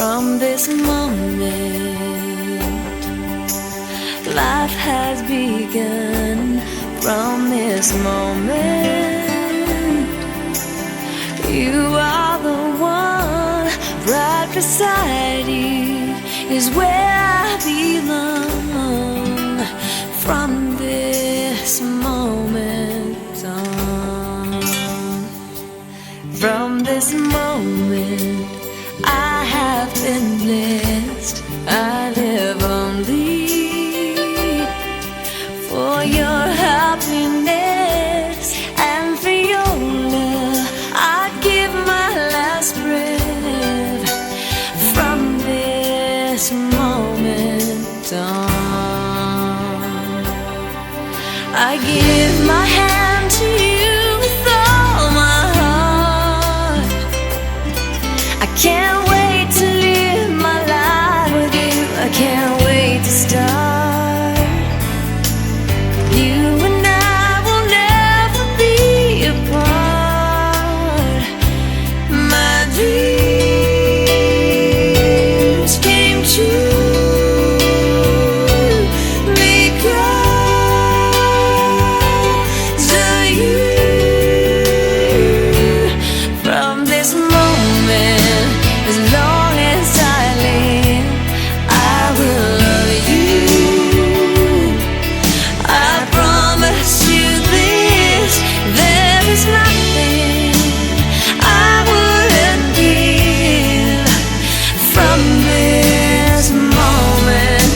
From this moment, life has begun. From this moment, you are the one. Right beside you is where I belong. From this moment on, from this moment, I have been blessed. I live only for your happiness and for your love. I'd give my last breath. From this moment on, I give my hand to you with all my heart. I can't wait to live my life with you. I can't wait to start. You and I will never be apart. My dreams came true because of you. From this moment, as long as I live, I will love you. I promise you this, there is nothing I wouldn't give. From this moment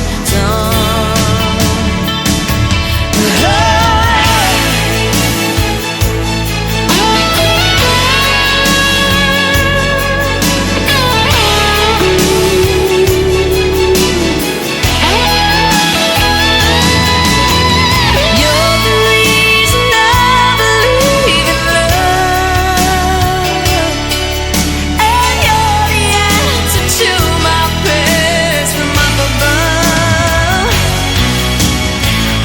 you're the reason I believe in love, and you're the answer to my prayers from up above.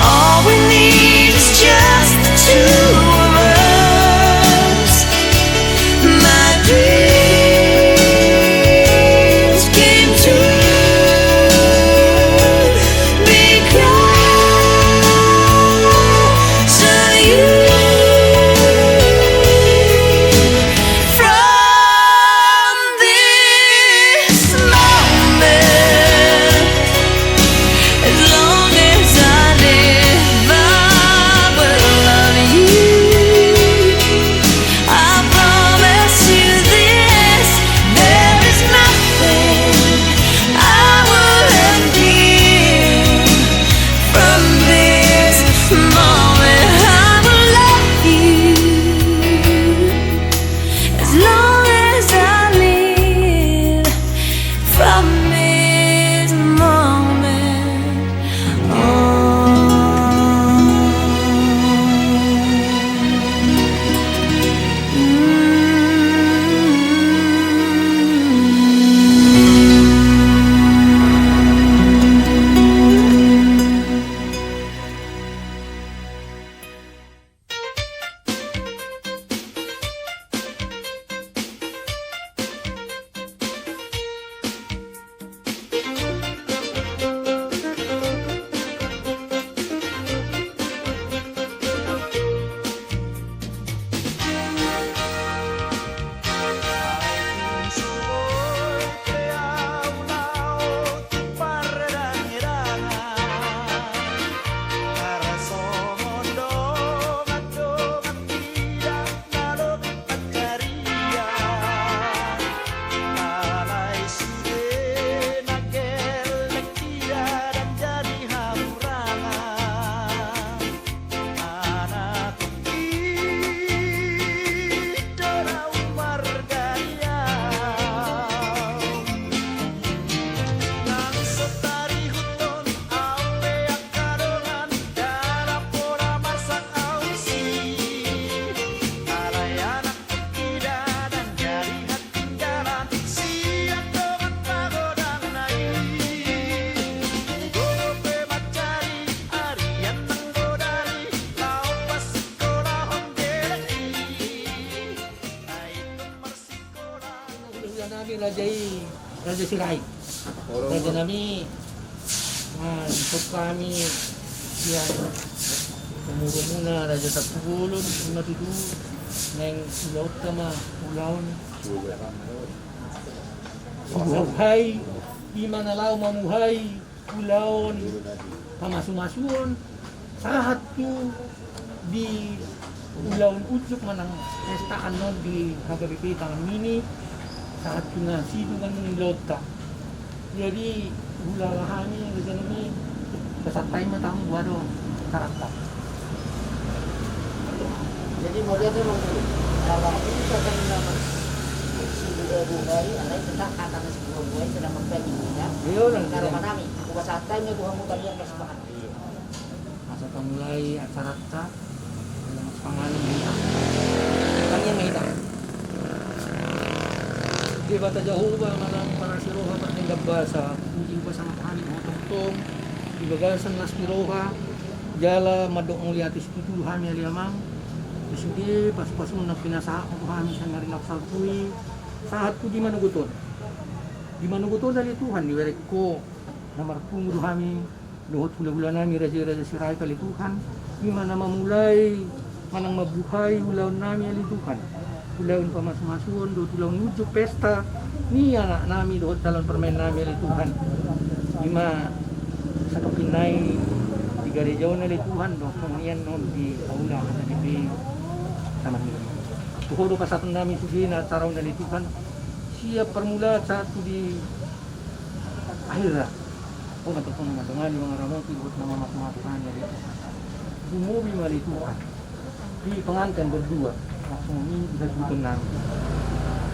All we need is just the two of us. My dreams came true because of you. From this moment, as long as I live, I will love you. I promise you this, there is nothing I wouldn't give. From this moment, I will love you as long as I live. From this moment namin lajay Raja Sirai. Raja nami untuk kami yang umur muna Raja Tapulun matutu neng laut kama ulaon buhay di mana lau mamuhay ulaon pamasu-masuon sahat tu di ulaon ujuk manang pesta anon di hagabi tangan mini saat tuna sidu kan lota jadi ulalahani rezeki kesatay matang wado karakter Jadi model itu kalau ini akan nama buhay, alay tentang kata na siguro buhay sedang magpapalagay niya. Ayun, Karo manami, kung sa time niya buha mo kaliyan kasbahan. asa pamulai acara ta mas pangalan kita kalian kita di bata Jehovah malam para siroha patindag basa puji ba sa matani mo tungtong ibagasan nas piroha jala madok muliatis itu hami aliamang isudi pas-pasun na pinasa ko kami sa ngarinak saltui saat ko di manuguton dari Tuhan di werek ko na marpungo kami luhut hula-hula nami raja-raja Sirai kali Tuhan di mana memulai manang mabuhay ulaun nami ali Tuhan ulaun pamas-masuon do ulaun ujuk pesta ni anak nami dohot dalam permain nami ali Tuhan lima sa kapinay di garejaw na ali Tuhan do pengian non di aula di taman ni tuhoro pa sa nami sudina taraw na ali Tuhan siap permula satu di akhirnya oh natutong dengan mga ramong pilot na mamatukan dari bumubi mali Tuhan di pengantin berdua langsung ini bisa sebutun namin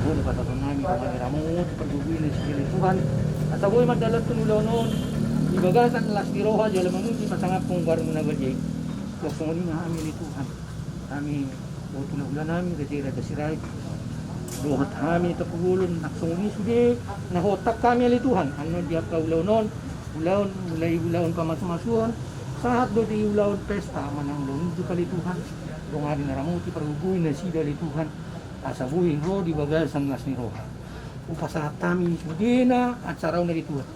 oh dapat tatong namin mga ramong pergubuin na sila Tuhan at ako ay magdalat tunulaw noon ibagasan las tiroha jala manuti pasangap kong warung na gajay langsung ini nga amin ni Tuhan kami o tunawala namin gajay Raja Sirai dohat kami tapugulon langsung ini sudah nahotak kami ali Tuhan ano diap ka ulaw noon ulaon mulai ulaon pamas-masuon saat do di ulaon pesta manang lungju kali Tuhan dong hari naramuti pergubuin na sida li Tuhan asabuhin ro di bagasan nas ni roha upasahat kami sudina acara na li Tuhan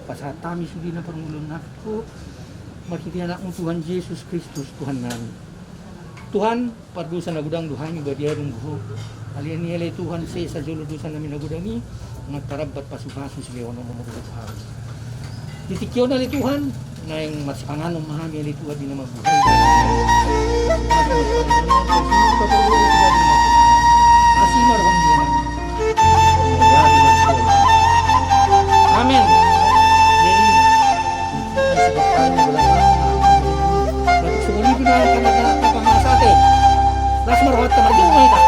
upasahat kami sudina permulon nako makiti anak mo Tuhan Yesus Kristus Tuhan namin Tuhan pardusan na gudang duhan ibadiarong buho alian niya Tuhan sa juludusan namin na gudang ni magtarabat pasupasos leon ang mamugulat haros titikyo na li Tuhan na yung mas panganom mahami li Tuhan din na mabuhay. Asimar kong din. Amen. Jadi, disebabkan wala na. Batuk sumuli ko na kapangmasate. Das marwat ka marjong mahita.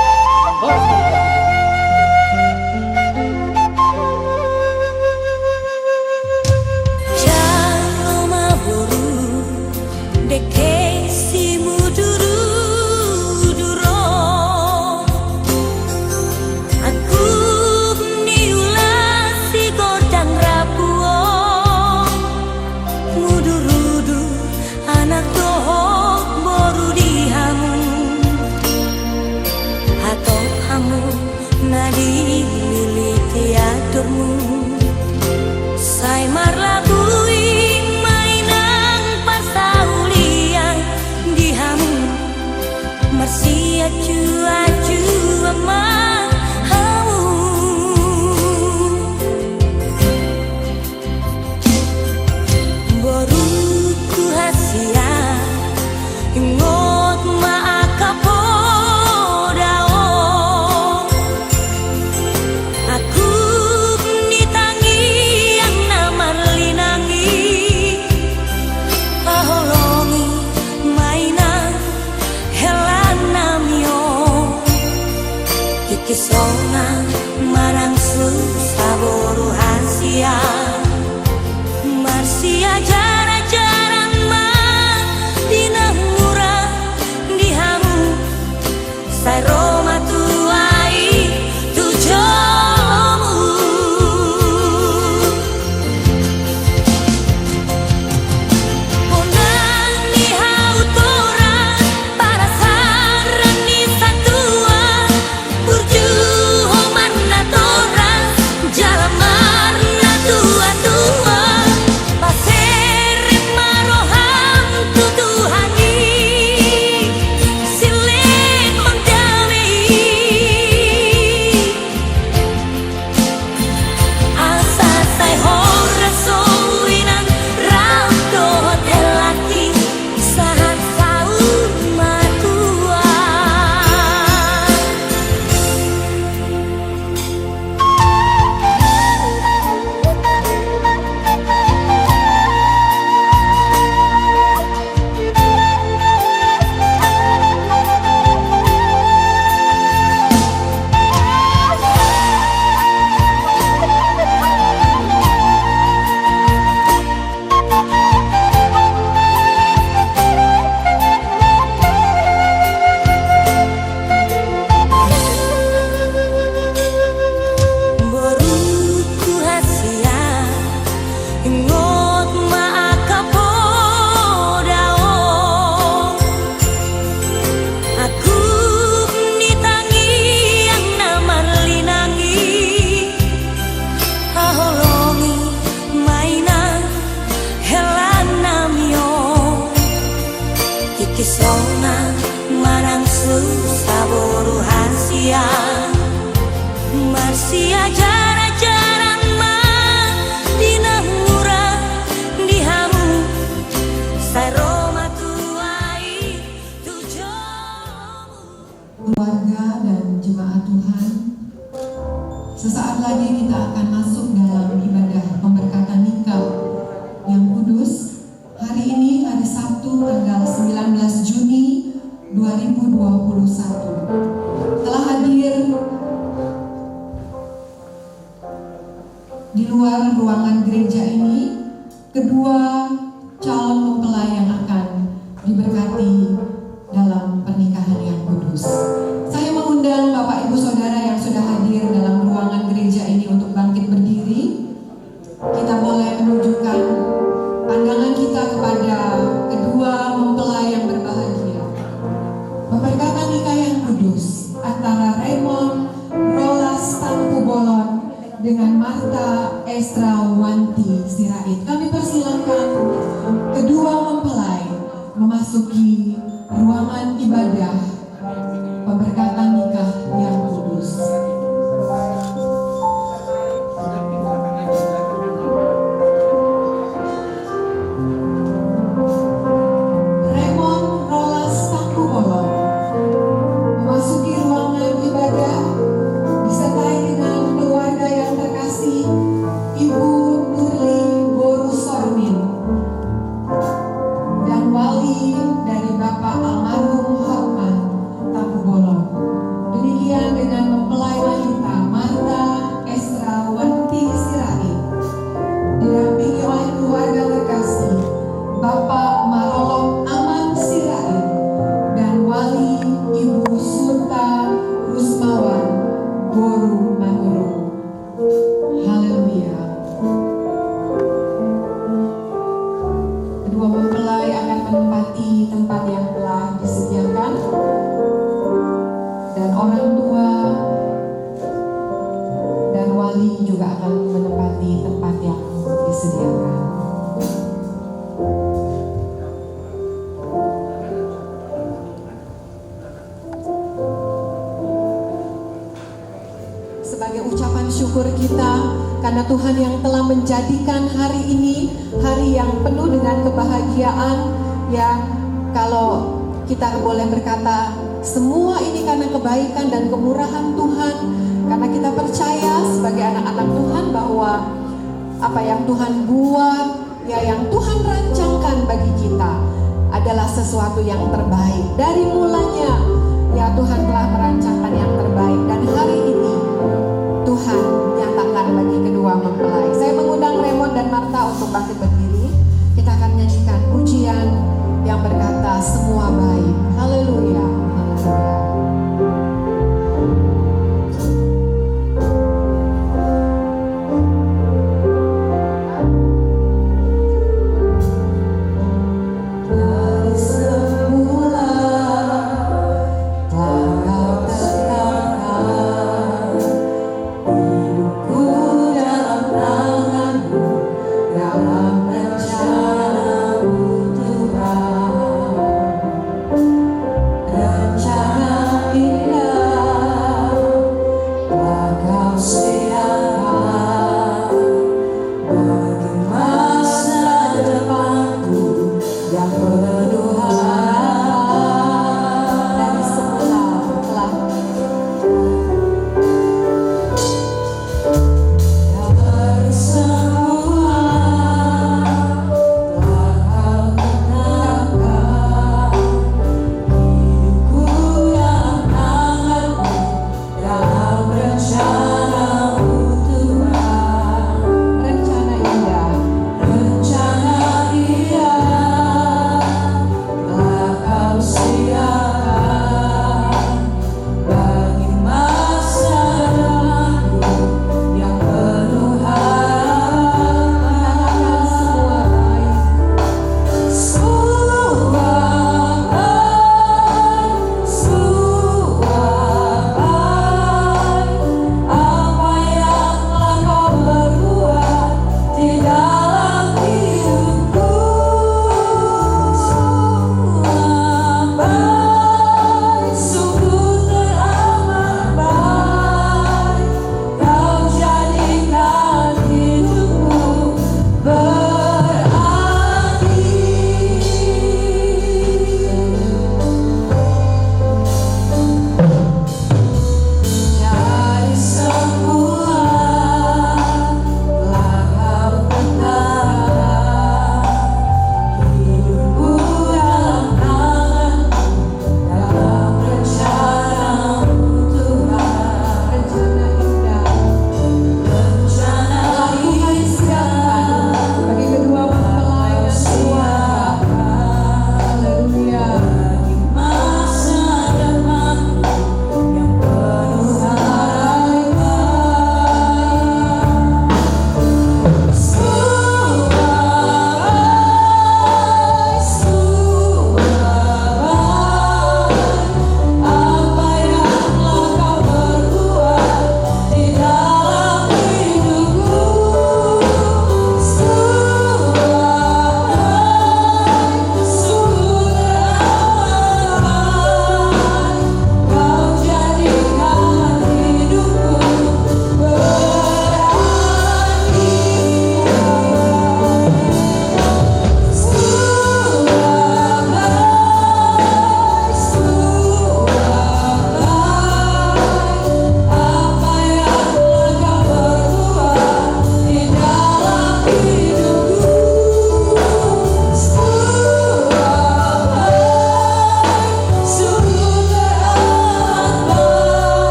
Maina helan namyo Kisona manang susah rahasia Marsia jarang-jarang mah dinahura dihamu saroma tuai tujumu. Keluarga dan jemaat Tuhan, sesaat lagi kita akan masuk dalam ibadah pemberkatan nikah yang kudus. Hari ini hari Sabtu tanggal 19 Juni 2021. Telah hadir di luar ruangan gereja ini kedua calon mempelai yang akan diberkati dalam pernikahan yang kudus. Saya mengundang Bapak Ibu Saudara yang sudah hadir dalam ruangan gereja ini untuk bangkit berdiri. Kita boleh menunjukkan pandangan kita kepada kedua mempelai yang berbahagia. Pemberkatan nikah yang kudus antara Raymond Rolas Tangkubolon dengan Martha Estra Wanti Sirait. Kami persilakan kedua mempelai memasuki ruangan ibadah pemberkatan nikah yang kudus. Raymond Rolas Tangkubolon memasuki ruangan ibadah disertai dengan keluarga yang terkasih Ibu Nurli Borusormin dan wali dari Bapak almarhum Hotman Tangkubolon. Demikian dengan mempelai wanita Martha Estra Wanti Sirait didampingi oleh keluarga terkasih Bapak Marolong Aman Sirait dan wali Ibu Sulta Rusmawan Boru Manurung. Haleluya. Kedua mempelai akan menempati tempat yang telah disediakan dan orang tua dan wali juga akan menempati tempat yang disediakan. Sebagai ucapan syukur kita karena Tuhan yang telah menjadikan hari ini hari yang penuh dengan kebahagiaan, yang kalau kita boleh berkata semua ini karena kebaikan dan kemurahan Tuhan, karena kita percaya sebagai anak-anak Tuhan bahwa apa yang Tuhan buat, ya yang Tuhan rancangkan bagi kita adalah sesuatu yang terbaik. Dari mulanya ya Tuhan telah merancangkan yang terbaik, dan hari ini Tuhan nyatakan bagi kedua mempelai. Saya mengundang Raymond dan Martha untuk bangkit berdiri. Kita akan nyanyikan pujian yang berkata semua baik. Haleluya, haleluya. Dari semula Engkau tetapkan hidupku dalam tangan-Mu, dalam rencana-Mu Tuhan.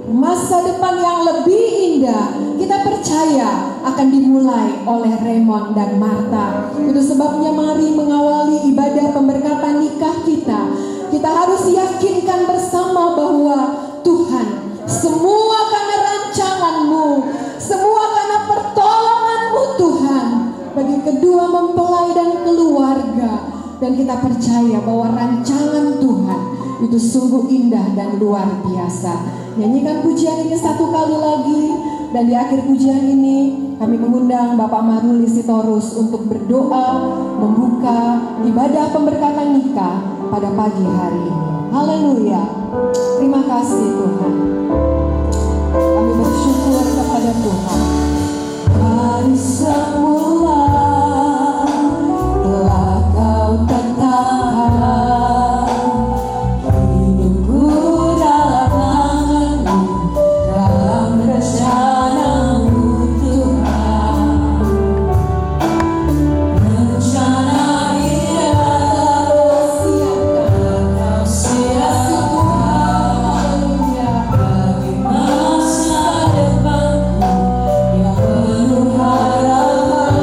masa depan yang lebih indah kita percaya akan dimulai oleh Raymond dan Martha. Itu sebabnya mari mengawali ibadah pemberkatan nikah kita. Kita harus yakinkan bersama bahwa Tuhan, semua karena rancangan-Mu, semua karena pertolongan-Mu Tuhan, bagi kedua mempelai dan keluarga. Dan kita percaya bahwa rancangan Tuhan itu sungguh indah dan luar biasa. Nyanyikan pujian ini satu kali lagi. Dan di akhir pujian ini kami mengundang Bapak Maruli Sitorus untuk berdoa membuka ibadah pemberkatan nikah pada pagi hari ini. Haleluya. Terima kasih Tuhan. Kami bersyukur kepada Tuhan. Hari semula telah Kau tetapkan hidupku dalam tangan-Mu, dalam rencana-Mu Tuhan. Rencana indah Kau siapkan bagi masa depanku yang penuh harapan.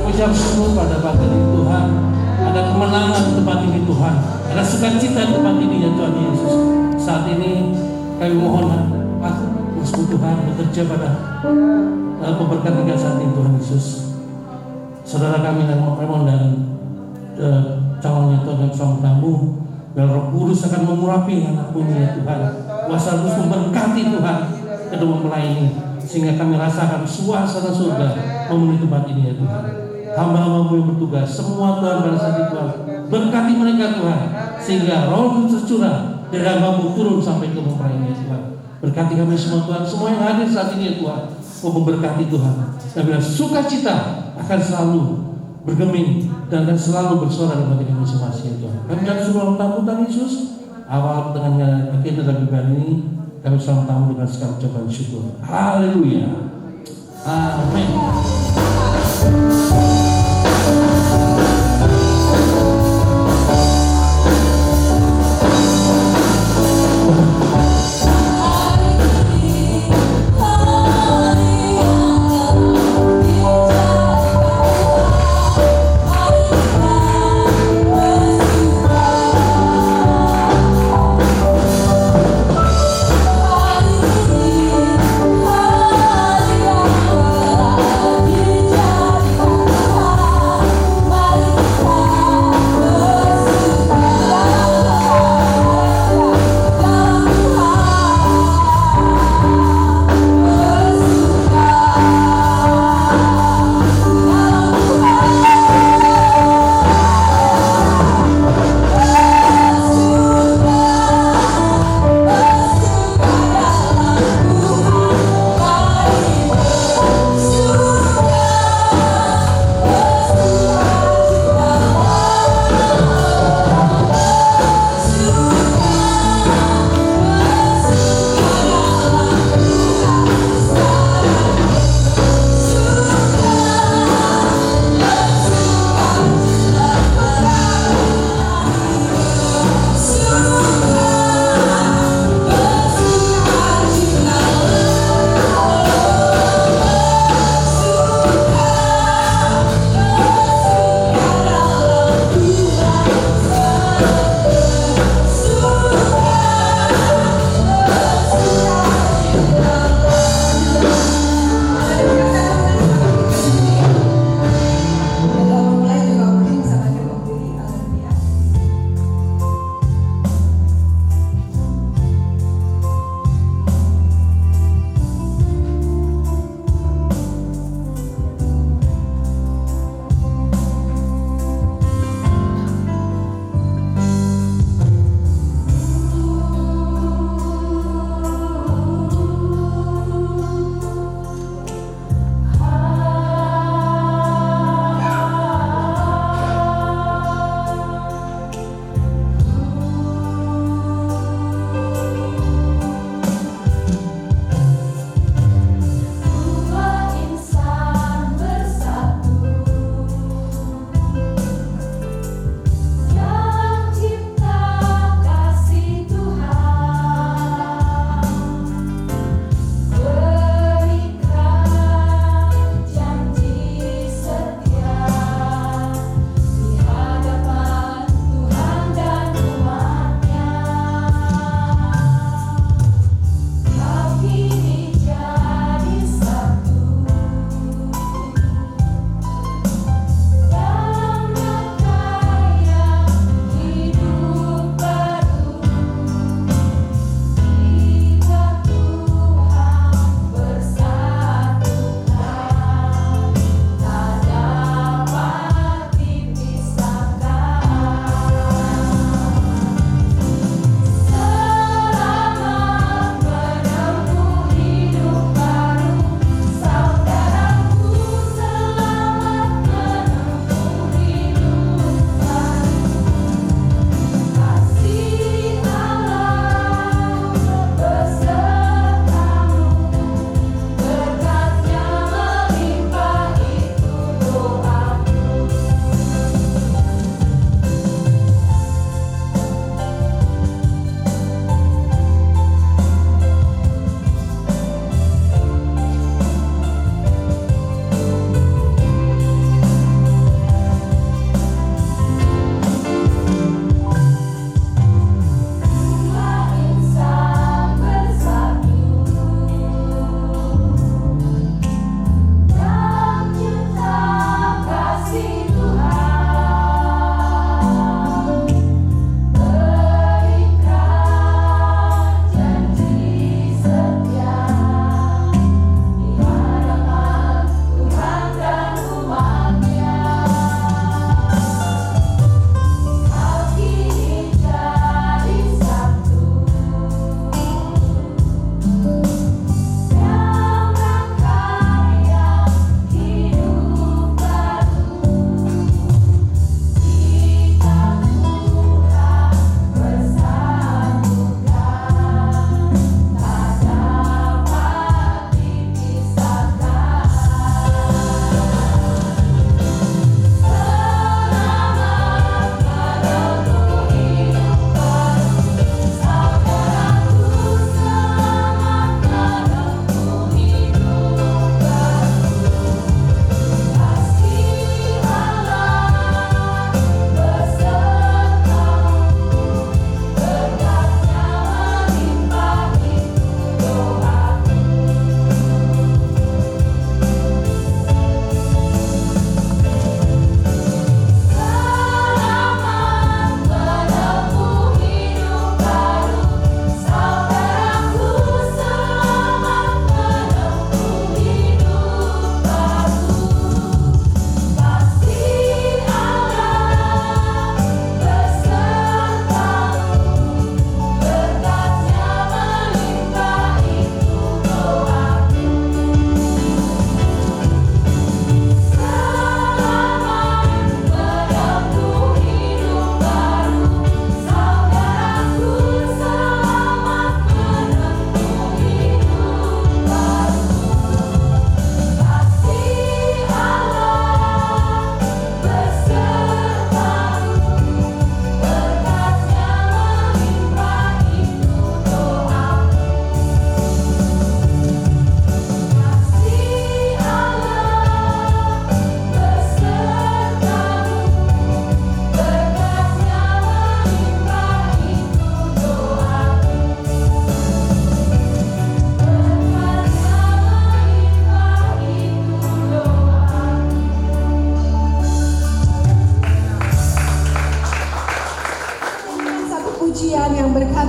Ucap syukur pada pagi ini Tuhan, ada kemenangan di tempat ini Tuhan, ada sukacita di tempat ini ya Tuhan Yesus. Saat ini kami mohon Mas Tuhan bekerja pada pemberkatan nikah saat ini Tuhan Yesus. Saudara kami dan Raymond dan calonnya Tuhan dan suami tamu, biar Roh Kudus akan mengurapi anak-Mu ya Tuhan. Kuasa Kudus memberkati Tuhan kedua mempelai ini, sehingga kami rasakan suasana surga memenuhi tempat ini ya Tuhan. Hamba-hamba-Mu yang bertugas, semua Tuhan pada saat itu Tuhan, berkati mereka Tuhan, sehingga Roh Kudus tercurah dari hamba-Mu turun sampai ke mempelai ini ya Tuhan. Berkati kami semua Tuhan, semua yang hadir saat ini ya Tuhan, memberkati Tuhan. Dan biar sukacita akan selalu bergeming dan akan selalu bersuara dalam hati kami masing-masing ya Tuhan. Kami dan semua tamu Tuhan Yesus, awal tengahnya akhir dalam ibadah ini, kami selalu tamu dengan segala ucapan syukur. Haleluya. Amin. Mari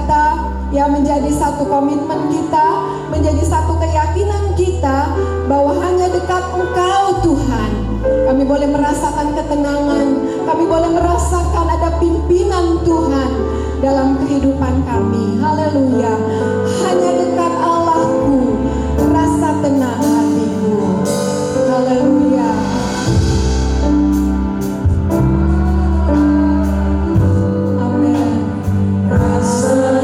kita, ya menjadi satu komitmen kita, menjadi satu keyakinan kita bahwa hanya dekat Engkau Tuhan kami boleh merasakan ketenangan, kami boleh merasakan ada pimpinan Tuhan dalam kehidupan kami. Haleluya. Hanya dekat Allahku rasa tenang hatiku. Haleluya. Amin. Rasa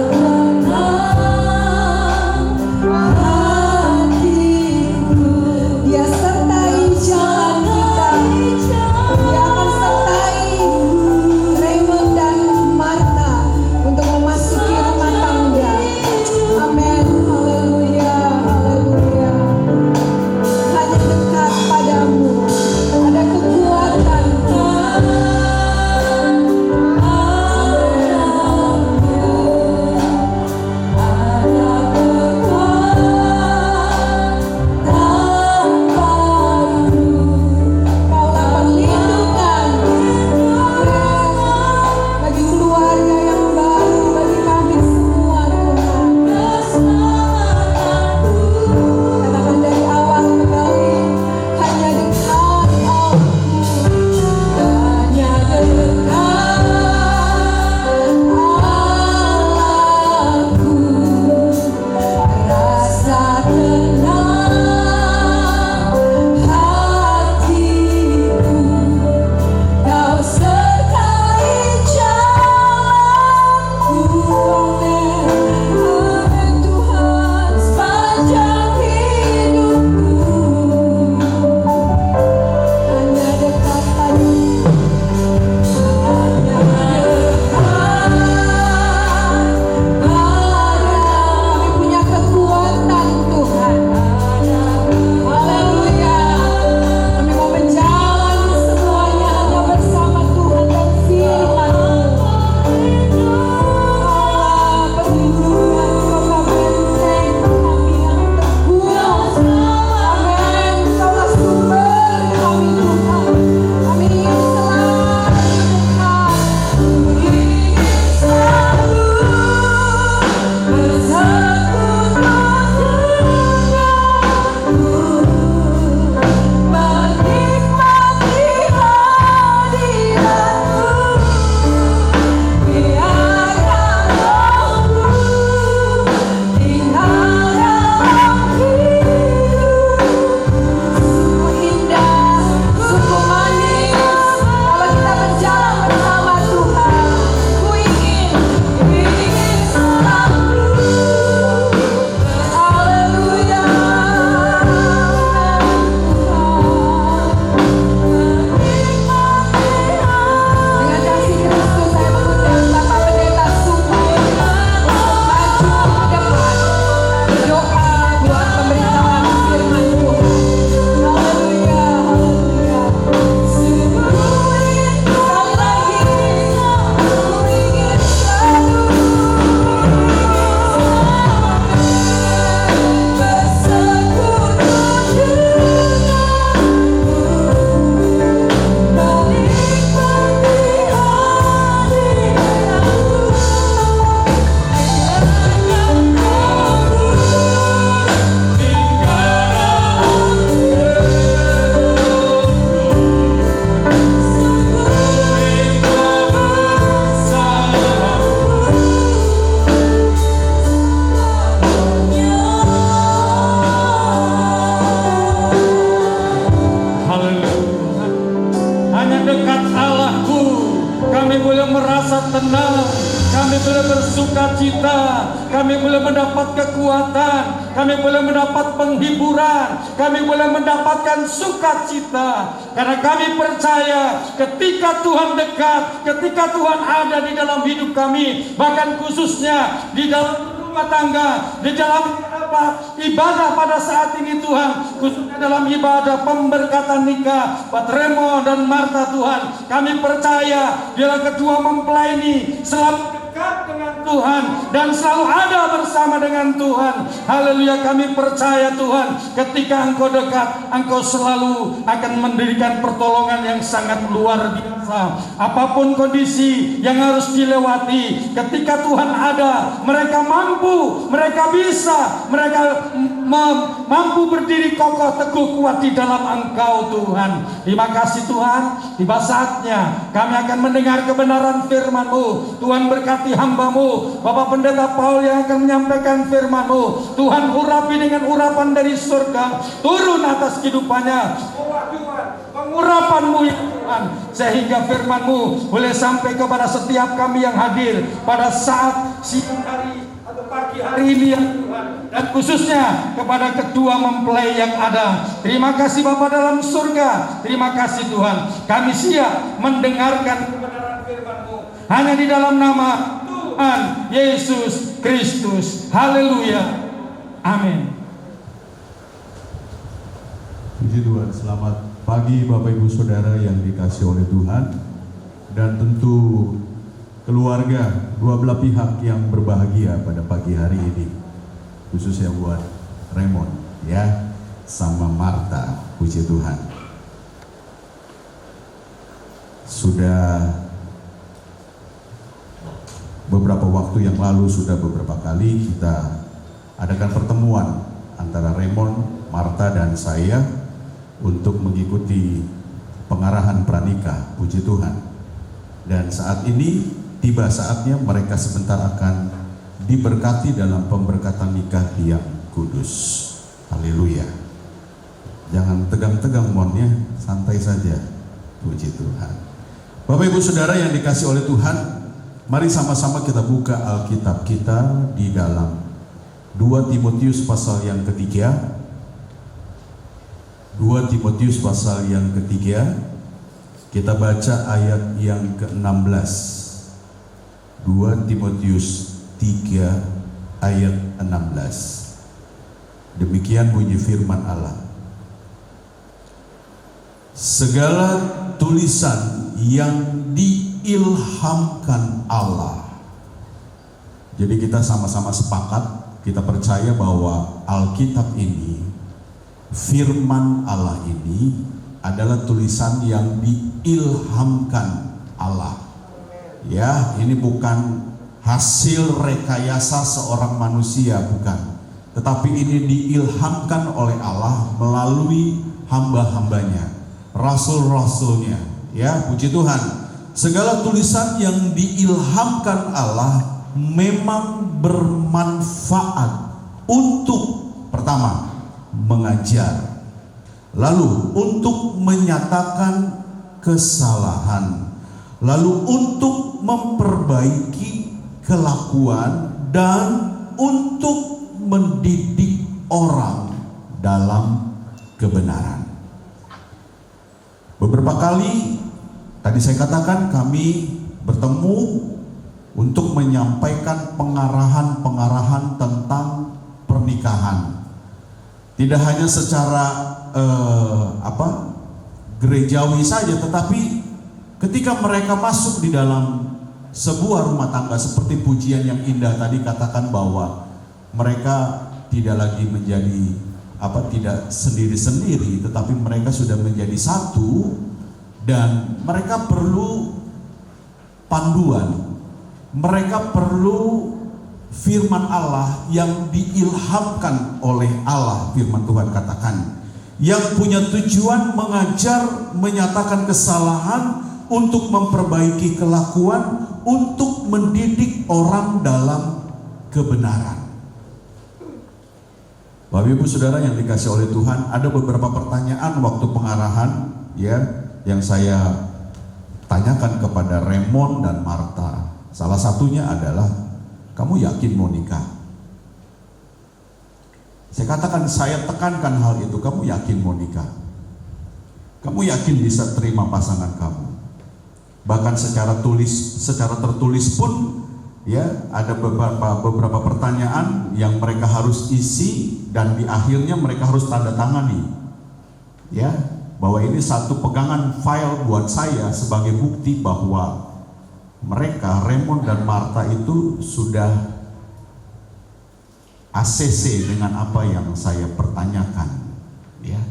kami boleh bersuka cita, kami boleh mendapat kekuatan, kami boleh mendapat penghiburan, kami boleh mendapatkan sukacita. Karena kami percaya ketika Tuhan dekat, ketika Tuhan ada di dalam hidup kami, bahkan khususnya di dalam rumah tangga, di dalam ibadah pada saat ini Tuhan, khususnya dalam ibadah pemberkatan nikah Pak Remo dan Marta Tuhan, kami percaya bila kedua mempelai ini selalu dekat dengan Tuhan dan selalu ada bersama dengan Tuhan. Haleluya, kami percaya Tuhan, ketika Engkau dekat, Engkau selalu akan memberikan pertolongan yang sangat luar biasa. Apapun kondisi yang harus dilewati, ketika Tuhan ada, mereka mampu, mereka bisa, mereka mampu berdiri kokoh teguh kuat di dalam Engkau Tuhan. Terima kasih Tuhan, tiba saatnya kami akan mendengar kebenaran firman-Mu. Tuhan berkati hamba-Mu, Bapak Pendeta Paul yang akan menyampaikan firman-Mu. Tuhan urapi dengan urapan dari surga, turun atas kehidupannya. Pengurapan-Mu ya Tuhan, sehingga firman-Mu boleh sampai kepada setiap kami yang hadir pada saat siang hari atau pagi hari ini ya Tuhan, dan khususnya kepada kedua mempelai yang ada. Terima kasih Bapa dalam surga, terima kasih Tuhan, kami siap mendengarkan kebenaran firman-Mu hanya di dalam nama Tuhan Yesus Kristus. Haleluya, amin. Puji Tuhan, selamat pagi Bapak Ibu Saudara yang dikasihi oleh Tuhan, dan tentu keluarga dua belah pihak yang berbahagia pada pagi hari ini, khususnya buat Raymond ya sama Marta. Puji Tuhan, sudah beberapa waktu yang lalu, sudah beberapa kali kita adakan pertemuan antara Raymond, Marta dan saya untuk mengikuti pengarahan pranikah. Puji Tuhan, dan saat ini tiba saatnya mereka sebentar akan diberkati dalam pemberkatan nikah yang kudus. Haleluya. Jangan tegang-tegang mohonnya, santai saja. Puji Tuhan. Bapak Ibu Saudara yang dikasihi oleh Tuhan, mari sama-sama kita buka Alkitab kita di dalam 2 Timotius pasal yang ketiga. 2 Timotius pasal yang ketiga, kita baca ayat yang ke-16. 2 Timotius 3 ayat 16. Demikian bunyi firman Allah. Segala tulisan yang diilhamkan Allah. Jadi kita sama-sama sepakat, kita percaya bahwa Alkitab ini, firman Allah ini adalah tulisan yang diilhamkan Allah. Ya, ini bukan hasil rekayasa seorang manusia, bukan. Tetapi ini diilhamkan oleh Allah melalui hamba-hambanya, rasul-rasulnya. Ya, puji Tuhan. Segala tulisan yang diilhamkan Allah memang bermanfaat untuk, pertama, mengajar, lalu untuk menyatakan kesalahan, lalu untuk memperbaiki kelakuan, dan untuk mendidik orang dalam kebenaran. Beberapa kali tadi saya katakan kami bertemu untuk menyampaikan pengarahan-pengarahan tentang pernikahan. Tidak hanya secara gerejawi saja, tetapi ketika mereka masuk di dalam sebuah rumah tangga, seperti pujian yang indah tadi katakan bahwa mereka tidak lagi menjadi tidak sendiri-sendiri, tetapi mereka sudah menjadi satu, dan mereka perlu panduan, mereka perlu firman Allah yang diilhamkan oleh Allah. Firman Tuhan katakan, yang punya tujuan mengajar, menyatakan kesalahan, untuk memperbaiki kelakuan, untuk mendidik orang dalam kebenaran. Bapak Ibu Saudara yang dikasihi oleh Tuhan, ada beberapa pertanyaan waktu pengarahan ya yang saya tanyakan kepada Raymond dan Marta. Salah satunya adalah, kamu yakin mau nikah? Saya katakan, saya tekankan hal itu. Kamu yakin mau nikah? Kamu yakin bisa terima pasangan kamu? Bahkan secara tertulis pun ya ada beberapa pertanyaan yang mereka harus isi, dan di akhirnya mereka harus tanda tangani. Ya, bahwa ini satu pegangan file buat saya sebagai bukti bahwa mereka, Raymond dan Martha itu sudah ACC dengan apa yang saya pertanyakan, ya.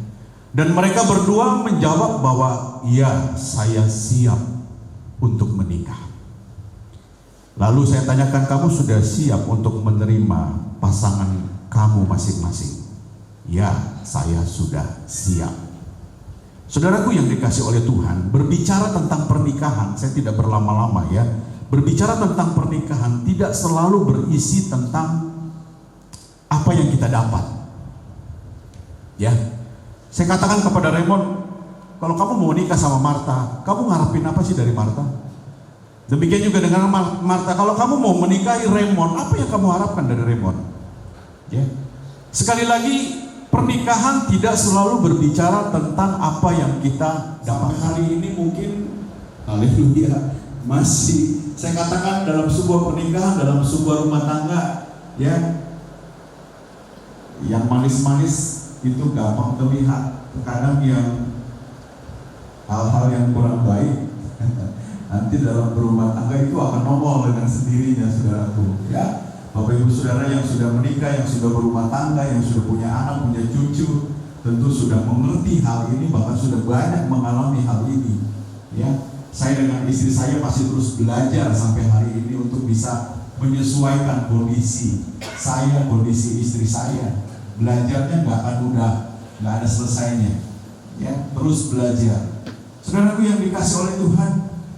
Dan mereka berdua menjawab bahwa ya, saya siap untuk menikah. Lalu saya tanyakan, kamu sudah siap untuk menerima pasangan kamu masing-masing? Ya, saya sudah siap. Saudaraku yang dikasih oleh Tuhan, berbicara tentang pernikahan, saya tidak berlama-lama ya. Berbicara tentang pernikahan tidak selalu berisi tentang apa yang kita dapat. Ya, saya katakan kepada Raymond, kalau kamu mau menikah sama Martha, kamu ngarepin apa sih dari Martha? Demikian juga dengan Martha, kalau kamu mau menikahi Raymond, apa yang kamu harapkan dari Raymond? Ya. Sekali lagi, pernikahan tidak selalu berbicara tentang apa yang kita dapat. Sampai hari ini mungkin, haleluya, masih saya katakan dalam sebuah pernikahan, dalam sebuah rumah tangga, ya, yang manis-manis itu gampang terlihat. Terkadang yang hal-hal yang kurang baik nanti dalam berumah tangga itu akan nongol dengan sendirinya, saudaraku. Ya, Bapak Ibu Saudara yang sudah menikah, yang sudah berumah tangga, yang sudah punya anak, punya cucu, tentu sudah mengerti hal ini, bahkan sudah banyak mengalami hal ini. Ya, saya dengan istri saya masih terus belajar sampai hari ini untuk bisa menyesuaikan kondisi saya, kondisi istri saya. Belajarnya nggak akan mudah, nggak ada selesainya. Ya, terus belajar. Saudaraku yang dikasih oleh Tuhan,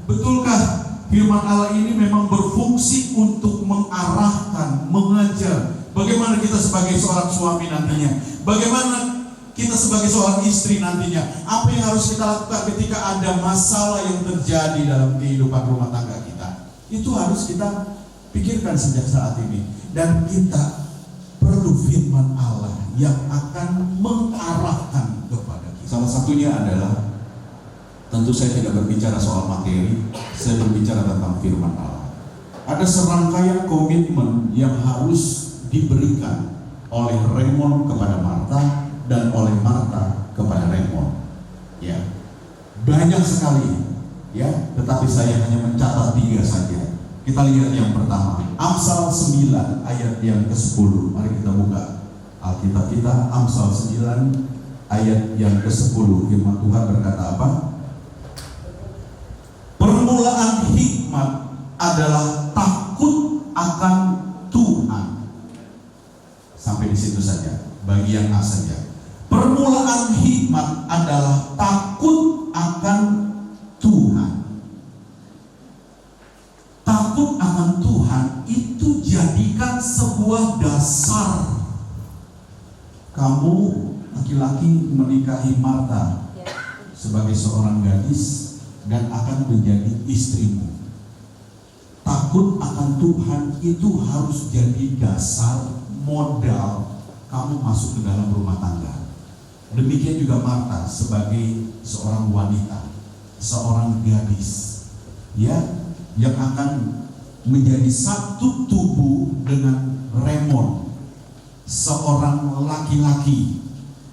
betulkah firman Allah ini memang berfungsi untuk mengarahkan, mengajar bagaimana kita sebagai seorang suami nantinya, bagaimana kita sebagai seorang istri nantinya, apa yang harus kita lakukan ketika ada masalah yang terjadi dalam kehidupan rumah tangga kita. Itu harus kita pikirkan sejak saat ini. Dan kita perlu firman Allah yang akan mengarahkan kepada kita. Salah satunya adalah, tentu saya tidak berbicara soal materi, saya berbicara tentang firman Allah. Ada serangkaian komitmen yang harus diberikan oleh Raymond kepada Martha dan oleh Martha kepada Raymond. Ya, banyak sekali, ya. Tetapi saya hanya mencatat 3 saja. Kita lihat yang pertama, Amsal 9 ayat yang ke-10. Mari kita buka Alkitab kita, Amsal 9 ayat yang ke-10. Firman Tuhan berkata apa? Permulaan hikmat adalah takut akan Tuhan. Sampai di situ saja, bagian A saja. Permulaan hikmat adalah takut akan Tuhan. Takut akan Tuhan itu jadikan sebuah dasar. Kamu laki-laki menikahi Martha sebagai seorang gadis dan akan menjadi istrimu. Takut akan Tuhan itu harus jadi dasar, modal kamu masuk ke dalam rumah tangga. Demikian juga Martha sebagai seorang wanita, seorang gadis, ya, yang akan menjadi satu tubuh dengan Raymond, seorang laki-laki,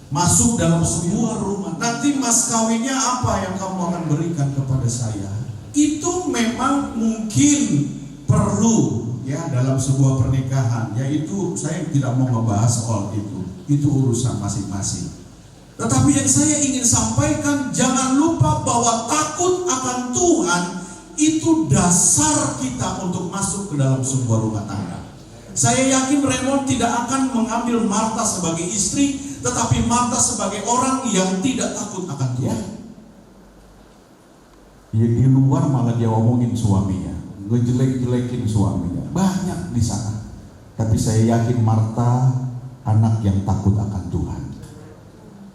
masuk dalam sebuah rumah. Nanti mas kawinnya apa yang kamu akan berikan kepada saya? Itu memang mungkin perlu, ya, dalam sebuah pernikahan. Yaitu saya tidak mau membahas soal itu. Itu urusan masing-masing. Tetapi yang saya ingin sampaikan, jangan lupa bahwa takut akan Tuhan itu dasar kita untuk masuk ke dalam sebuah rumah tangga. Saya yakin Raymond tidak akan mengambil Martha sebagai istri, tetapi Martha sebagai orang yang tidak takut akan Tuhan. Ya, di luar malah dia omongin suaminya, ngejelek-jelekin suaminya, banyak di sana. Tapi saya yakin Martha anak yang takut akan Tuhan.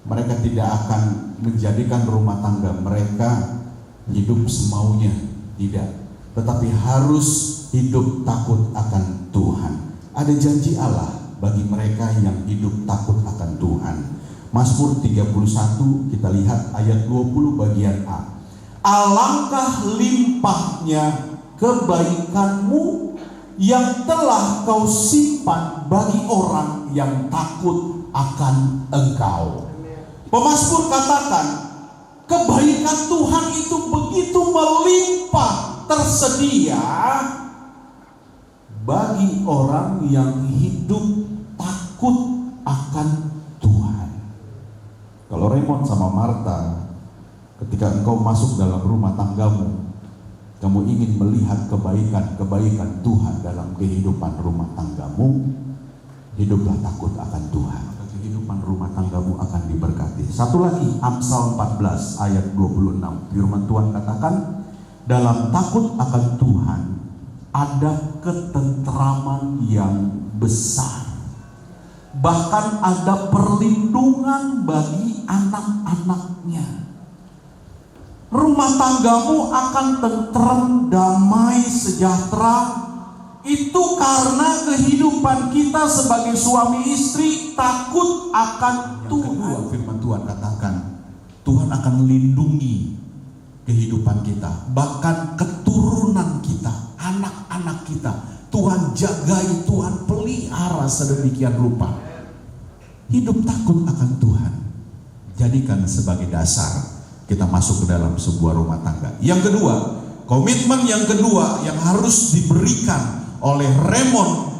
Mereka tidak akan menjadikan rumah tangga mereka hidup semaunya, tidak. Tetapi harus hidup takut akan Tuhan. Ada janji Allah bagi mereka yang hidup takut akan Tuhan. Mazmur 31 kita lihat ayat 20 bagian A. Alangkah limpahnya kebaikanmu yang telah kau simpan bagi orang yang takut akan Engkau. Pemazmur katakan, kebaikan Tuhan itu begitu melimpah tersedia bagi orang yang hidup takut akan Tuhan. Kalau Raymond sama Marta, ketika engkau masuk dalam rumah tanggamu, kamu ingin melihat kebaikan Tuhan dalam kehidupan rumah tanggamu, hiduplah takut akan Tuhan. Kehidupan rumah tanggamu akan diberkati. Satu lagi, Amsal 14 ayat 26. Firman Tuhan katakan, dalam takut akan Tuhan ada ketentraman yang besar. Bahkan ada perlindungan bagi anak-anaknya. Rumah tanggamu akan tentram, damai, sejahtera. Itu karena kehidupan kita sebagai suami istri takut akan Tuhan. Yang kedua, firman Tuhan katakan, Tuhan akan melindungi kehidupan kita, bahkan keturunan kita, anak-anak kita. Tuhan jagai, Tuhan pelihara sedemikian rupa. Hidup takut akan Tuhan jadikan sebagai dasar kita masuk ke dalam sebuah rumah tangga. Yang kedua, komitmen yang kedua yang harus diberikan oleh Raymond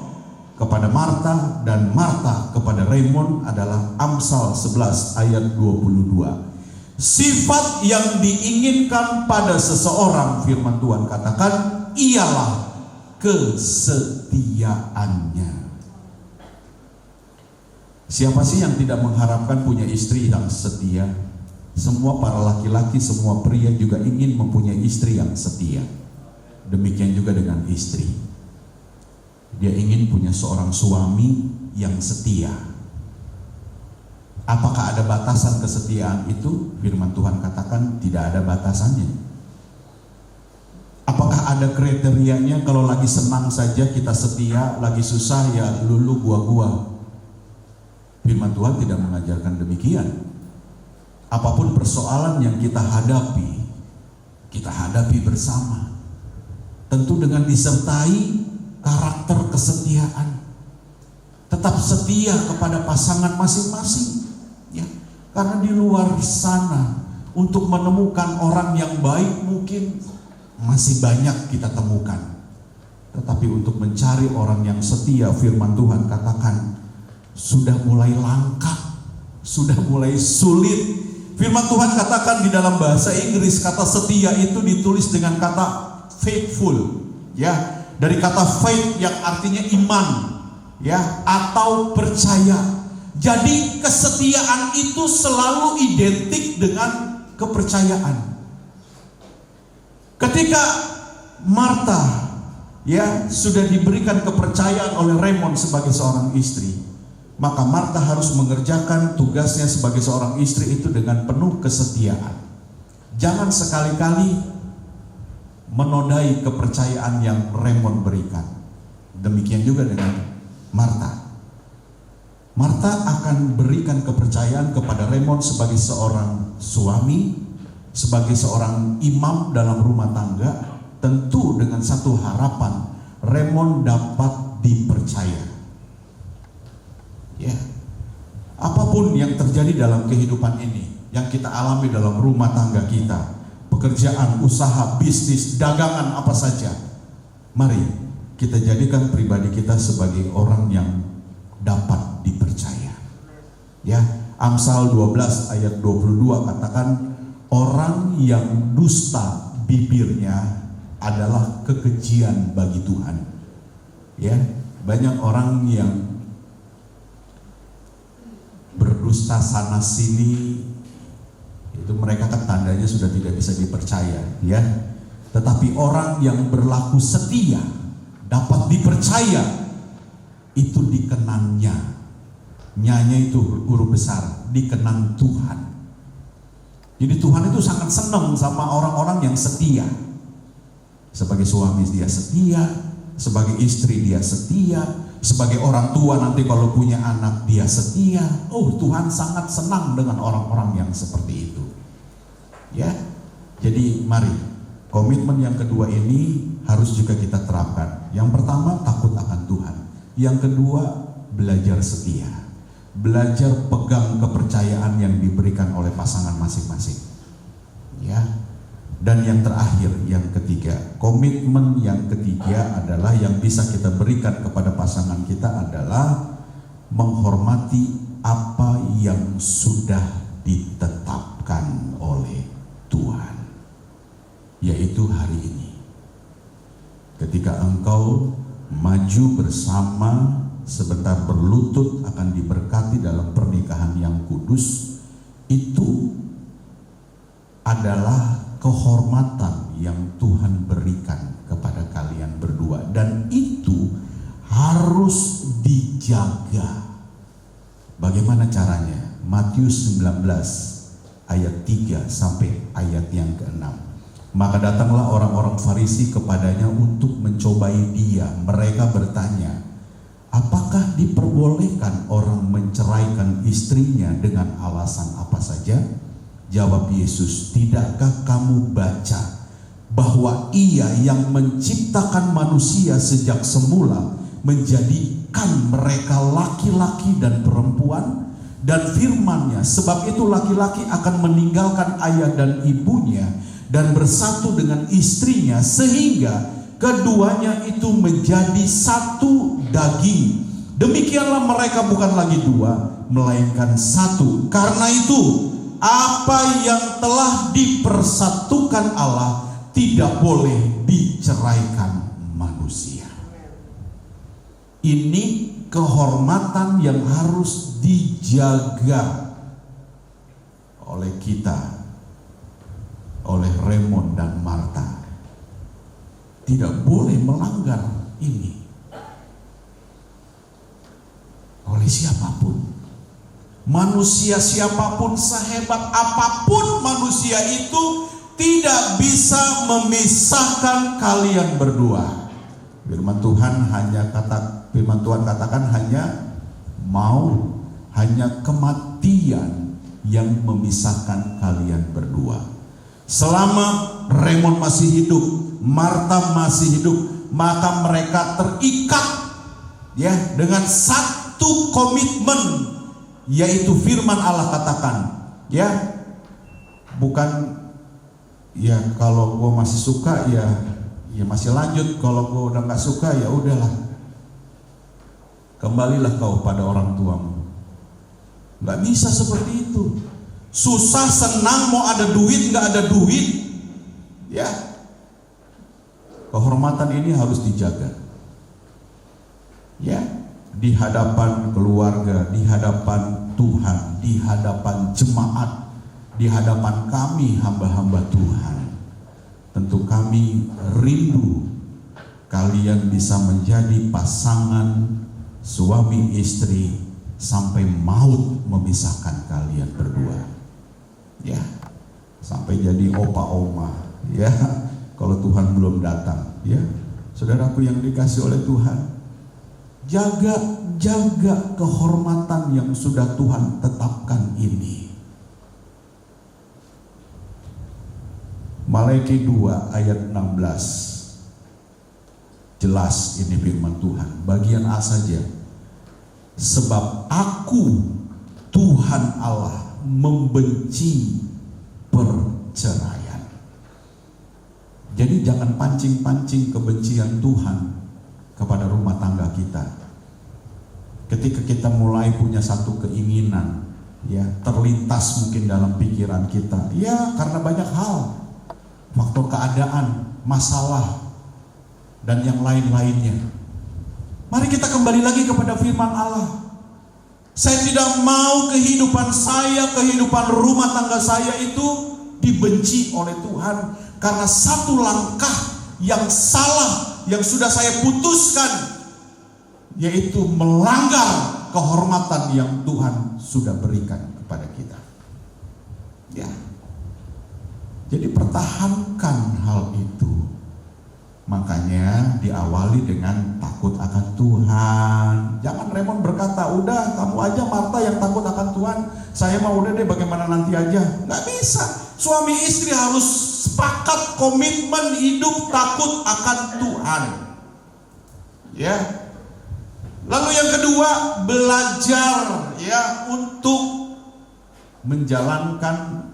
kepada Marta dan Marta kepada Raymond adalah Amsal 11 ayat 22. Sifat yang diinginkan pada seseorang, firman Tuhan katakan, ialah kesetiaannya. Siapa sih yang tidak mengharapkan punya istri yang setia? Semua para laki-laki, semua pria juga ingin mempunyai istri yang setia. Demikian juga dengan istri. Dia ingin punya seorang suami yang setia. Apakah ada batasan kesetiaan itu? Firman Tuhan katakan tidak ada batasannya. Apakah ada kriterianya? Kalau lagi senang saja kita setia, lagi susah ya lulu gua. Firman Tuhan tidak mengajarkan demikian. Apapun persoalan yang kita hadapi bersama. Tentu dengan disertai karakter kesetiaan. Tetap setia kepada pasangan masing-masing, ya. Karena di luar sana untuk menemukan orang yang baik mungkin masih banyak kita temukan. Tetapi untuk mencari orang yang setia, firman Tuhan katakan sudah mulai langka, sudah mulai sulit. Firman Tuhan katakan di dalam bahasa Inggris kata setia itu ditulis dengan kata faithful, ya. Dari kata faith yang artinya iman, ya, atau percaya. Jadi kesetiaan itu selalu identik dengan kepercayaan. Ketika Marta, ya, sudah diberikan kepercayaan oleh Raymond sebagai seorang istri, maka Marta harus mengerjakan tugasnya sebagai seorang istri itu dengan penuh kesetiaan. Jangan sekali-kali menodai kepercayaan yang Raymond berikan. Demikian juga dengan Marta. Marta akan berikan kepercayaan kepada Raymond sebagai seorang suami, sebagai seorang imam dalam rumah tangga, tentu dengan satu harapan, Raymond dapat dipercaya. Ya. Apapun yang terjadi dalam kehidupan ini, yang kita alami dalam rumah tangga kita, pekerjaan, usaha, bisnis, dagangan, apa saja, mari kita jadikan pribadi kita sebagai orang yang dapat dipercaya. Ya, Amsal 12 ayat 22 katakan, orang yang dusta bibirnya adalah kekejian bagi Tuhan. Ya, banyak orang yang berdusta sana sini, itu mereka kan tandanya sudah tidak bisa dipercaya, ya. Tetapi orang yang berlaku setia, dapat dipercaya, itu dikenangnya. Nyanya itu huruf besar, dikenang Tuhan. Jadi Tuhan itu sangat senang sama orang-orang yang setia. Sebagai suami dia setia, sebagai istri dia setia, sebagai orang tua nanti kalau punya anak dia setia. Oh, Tuhan sangat senang dengan orang-orang yang seperti itu. Ya, jadi mari komitmen yang kedua ini harus juga kita terapkan. Yang pertama, takut akan Tuhan. Yang kedua, belajar setia, belajar pegang kepercayaan yang diberikan oleh pasangan masing-masing. Ya, Dan yang terakhir, yang ketiga, komitmen yang ketiga adalah yang bisa kita berikan kepada pasangan kita adalah menghormati apa yang sudah ditetapkan oleh Tuhan, yaitu hari ini. Ketika engkau maju bersama, sebentar berlutut akan diberkati dalam pernikahan yang kudus, itu adalah kehormatan yang Tuhan berikan kepada kalian berdua, dan itu harus dijaga. Bagaimana caranya? Matius 19 ayat 3 sampai ayat yang ke-6. Maka datanglah orang-orang Farisi kepadanya untuk mencobai dia. Mereka bertanya, apakah diperbolehkan orang menceraikan istrinya dengan alasan apa saja? Jawab Yesus, tidakkah kamu baca bahwa Ia yang menciptakan manusia sejak semula menjadikan mereka laki-laki dan perempuan, dan firman-Nya, sebab itu laki-laki akan meninggalkan ayah dan ibunya dan bersatu dengan istrinya sehingga keduanya itu menjadi satu daging. Demikianlah mereka bukan lagi dua, melainkan satu. Karena itu apa yang telah dipersatukan Allah tidak boleh diceraikan manusia. Ini kehormatan yang harus dijaga oleh kita, oleh Raymond dan Martha. Tidak boleh melanggar ini oleh siapapun. Manusia siapapun, sehebat apapun manusia itu, tidak bisa memisahkan kalian berdua. Firman Tuhan katakan hanya maut, hanya kematian yang memisahkan kalian berdua. Selama Raymond masih hidup, Martha masih hidup, maka mereka terikat ya dengan satu komitmen, yaitu firman Allah katakan, ya, bukan ya kalau gue masih suka ya masih lanjut, kalau gue udah nggak suka ya udahlah, kembalilah kau pada orang tuamu. Nggak bisa seperti itu. Susah senang, mau ada duit nggak ada duit, ya. Kehormatan ini harus dijaga, ya. Di hadapan keluarga, di hadapan Tuhan, di hadapan jemaat, di hadapan kami hamba-hamba Tuhan. Tentu kami rindu kalian bisa menjadi pasangan suami istri sampai maut memisahkan kalian berdua. Ya, sampai jadi opa oma, ya. Kalau Tuhan belum datang, ya. Saudaraku yang dikasih oleh Tuhan, jaga kehormatan yang sudah Tuhan tetapkan ini. Maleakhi 2 ayat 16. Jelas ini firman Tuhan. Bagian A saja. Sebab aku Tuhan Allah membenci perceraian. Jadi jangan pancing-pancing kebencian Tuhan kepada rumah tangga kita. Ketika kita mulai punya satu keinginan, ya, terlintas mungkin dalam pikiran kita, ya, karena banyak hal, faktor keadaan, masalah, dan yang lain-lainnya. Mari kita kembali lagi kepada firman Allah. Saya tidak mau kehidupan saya, kehidupan rumah tangga saya itu dibenci oleh Tuhan karena satu langkah yang salah yang sudah saya putuskan, yaitu melanggar kehormatan yang Tuhan sudah berikan kepada kita. Ya. Jadi pertahankan hal itu. Makanya diawali dengan takut akan Tuhan. Jangan Raymond berkata, udah kamu aja Martha yang takut akan Tuhan, saya mau udah deh bagaimana nanti aja. Nggak bisa. Suami istri harus sepakat komitmen hidup takut akan Tuhan. Ya. Lalu yang kedua, belajar ya untuk menjalankan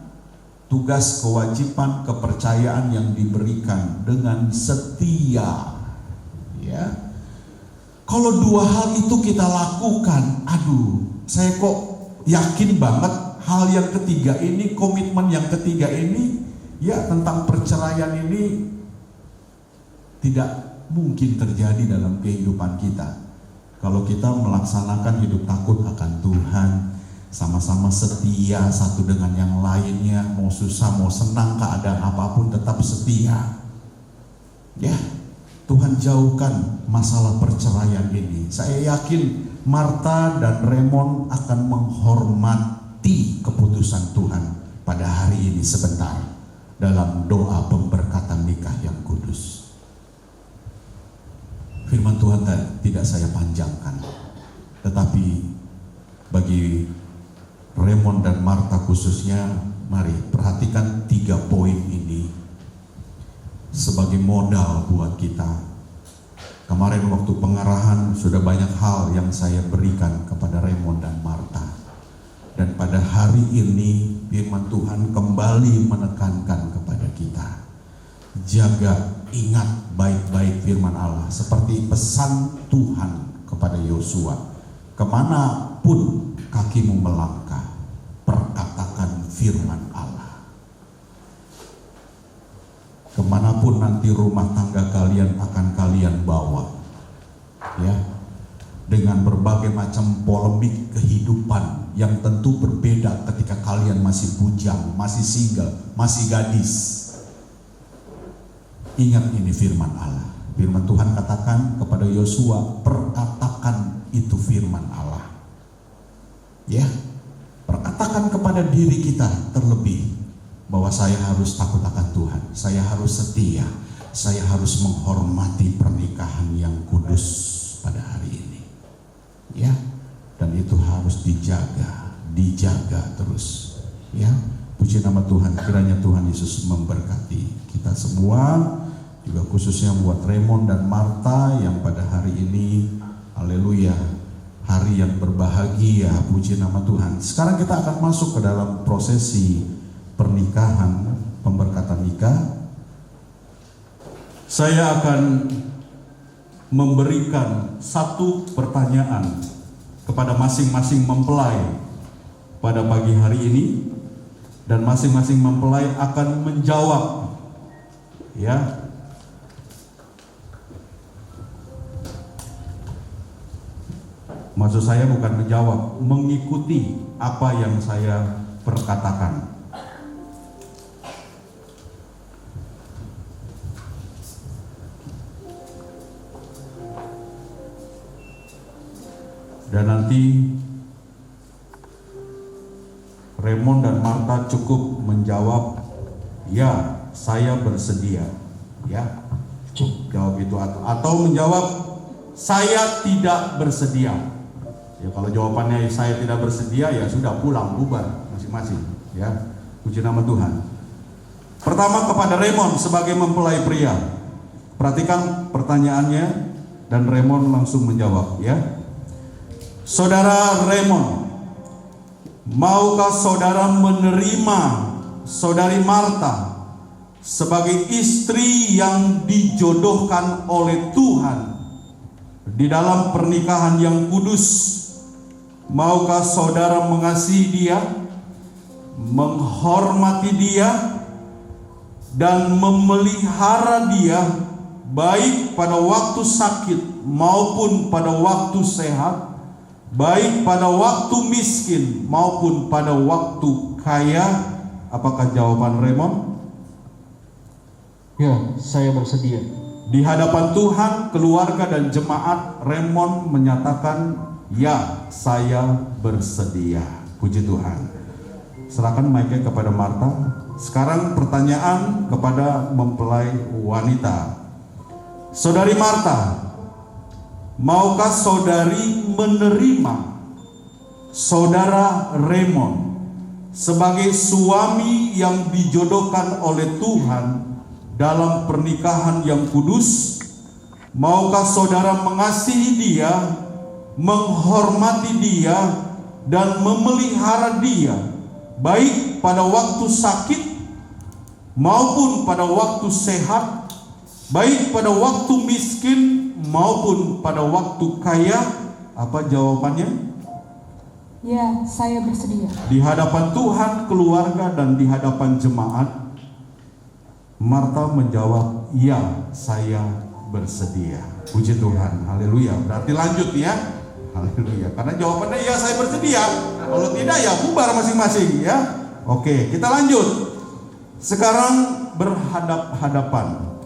tugas, kewajiban, kepercayaan yang diberikan dengan setia. Ya, kalau dua hal itu kita lakukan, saya kok yakin banget hal yang ketiga ini, komitmen yang ketiga ini, ya tentang perceraian ini tidak mungkin terjadi dalam kehidupan kita. Kalau kita melaksanakan hidup takut akan Tuhan, sama-sama setia satu dengan yang lainnya, mau susah mau senang keadaan apapun tetap setia. Ya, Tuhan jauhkan masalah perceraian ini. Saya yakin Marta dan Raymond akan menghormati keputusan Tuhan pada hari ini sebentar dalam doa pemberkatan nikah yang kudus. Firman Tuhan tidak saya panjangkan, tetapi bagi Raymond dan Marta khususnya, mari perhatikan 3 poin ini sebagai modal buat kita. Kemarin waktu pengarahan sudah banyak hal yang saya berikan kepada Raymond dan Marta, dan pada hari ini firman Tuhan kembali menekankan kepada kita, jaga, ingat baik-baik firman Allah, seperti pesan Tuhan kepada Yosua, kemanapun kakimu melangkah, perkatakan firman Allah. Kemanapun nanti rumah tangga kalian akan kalian bawa, ya, dengan berbagai macam polemik kehidupan yang tentu berbeda ketika kalian masih bujang, masih single, masih gadis. Ingat ini firman Allah. Firman Tuhan katakan kepada Yosua, perkatakan itu firman Allah. Ya, perkatakan kepada diri kita terlebih bahwa saya harus takut akan Tuhan, saya harus setia, saya harus menghormati pernikahan yang kudus pada hari ini. Ya, dan itu harus dijaga terus. Ya, puji nama Tuhan. Kiranya Tuhan Yesus memberkati kita semua, juga khususnya buat Raymond dan Marta yang pada hari ini, haleluya, hari yang berbahagia, puji nama Tuhan. Sekarang kita akan masuk ke dalam prosesi pernikahan, pemberkatan nikah. Saya akan memberikan 1 pertanyaan kepada masing-masing mempelai pada pagi hari ini, dan masing-masing mempelai akan menjawab, ya. Maksud saya bukan menjawab, mengikuti apa yang saya perkatakan. Dan nanti Raymond dan Marta cukup menjawab, ya, saya bersedia. Ya, cukup jawab itu, atau menjawab, saya tidak bersedia. Ya, kalau jawabannya saya tidak bersedia, ya sudah, pulang, bubar masing-masing. Ya, puji nama Tuhan. Pertama kepada Raymond sebagai mempelai pria. Perhatikan pertanyaannya dan Raymond langsung menjawab, ya. Saudara Raymond, maukah saudara menerima saudari Marta sebagai istri yang dijodohkan oleh Tuhan di dalam pernikahan yang kudus? Maukah saudara mengasihi dia, menghormati dia, dan memelihara dia baik pada waktu sakit maupun pada waktu sehat, baik pada waktu miskin maupun pada waktu kaya? Apakah jawaban Raymond? Ya, saya bersedia. Di hadapan Tuhan, keluarga dan jemaat, Raymond menyatakan, ya, saya bersedia. Puji Tuhan. Serahkan mic-nya kepada Marta. Sekarang pertanyaan kepada mempelai wanita. Saudari Marta, maukah saudari menerima saudara Raymond sebagai suami yang dijodohkan oleh Tuhan dalam pernikahan yang kudus? Maukah saudara mengasihi dia, menghormati dia, dan memelihara dia baik pada waktu sakit maupun pada waktu sehat, baik pada waktu miskin maupun pada waktu kaya. Apa jawabannya? Ya, saya bersedia. Di hadapan Tuhan, keluarga, dan di hadapan jemaat, Marta menjawab, ya, saya bersedia. Puji Tuhan, haleluya. Berarti lanjut ya, haleluya. Karena jawabannya ya, saya bersedia. Kalau tidak ya bubar masing-masing ya. Oke, kita lanjut. Sekarang berhadap-hadapan.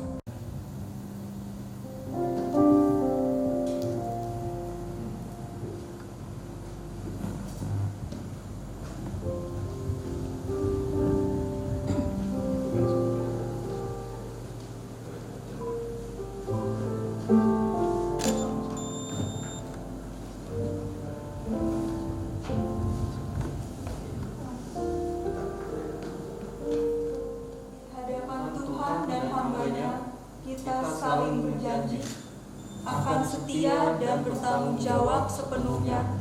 Dan bertanggung jawab sepenuhnya,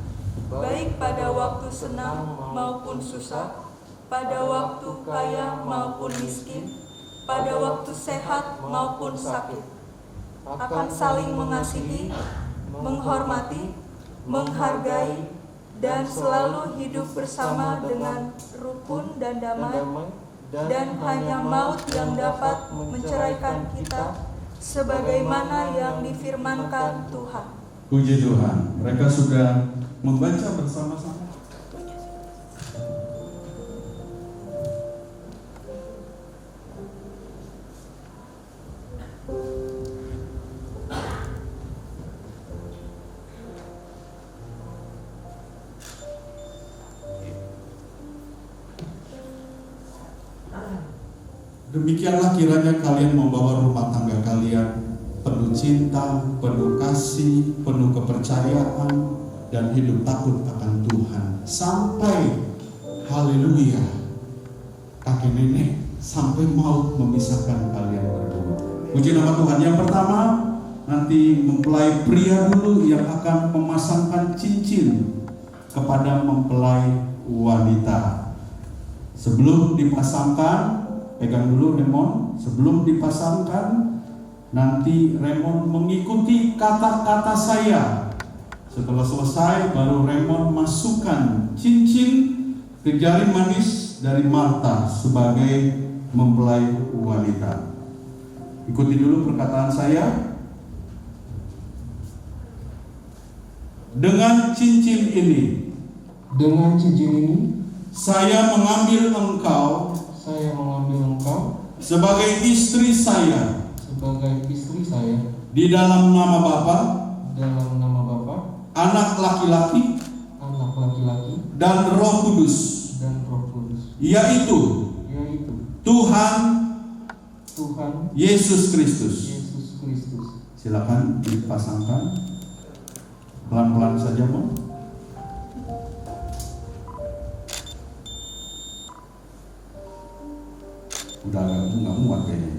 baik pada waktu senang maupun susah, pada waktu kaya maupun miskin, pada waktu sehat maupun sakit, akan saling mengasihi, menghormati, menghargai, dan selalu hidup bersama dengan rukun dan damai, dan hanya maut yang dapat menceraikan kita, sebagaimana yang difirmankan Tuhan. Puji Tuhan, mereka sudah membaca bersama-sama. Demikianlah kiranya kalian membawa rumah tangga kalian penuh cinta, penuh kasih, penuh kepercayaan, dan hidup takut akan Tuhan sampai haleluya kakek nenek, sampai maut memisahkan kalian berdua. Puji nama Tuhan. Yang pertama, nanti mempelai pria dulu yang akan memasangkan cincin kepada mempelai wanita. Sebelum dipasangkan, pegang dulu Raymond. Sebelum dipasangkan, nanti Raymond mengikuti kata-kata saya. Setelah selesai, baru Raymond masukkan cincin ke jari manis dari Marta sebagai mempelai wanita. Ikuti dulu perkataan saya. Dengan cincin ini, saya mengambil engkau sebagai istri saya di dalam nama Bapa, anak laki-laki, dan Roh Kudus, yaitu Tuhan Yesus Kristus. Silakan dipasangkan pelan-pelan saja, Bang. Udah nggak muat kayaknya.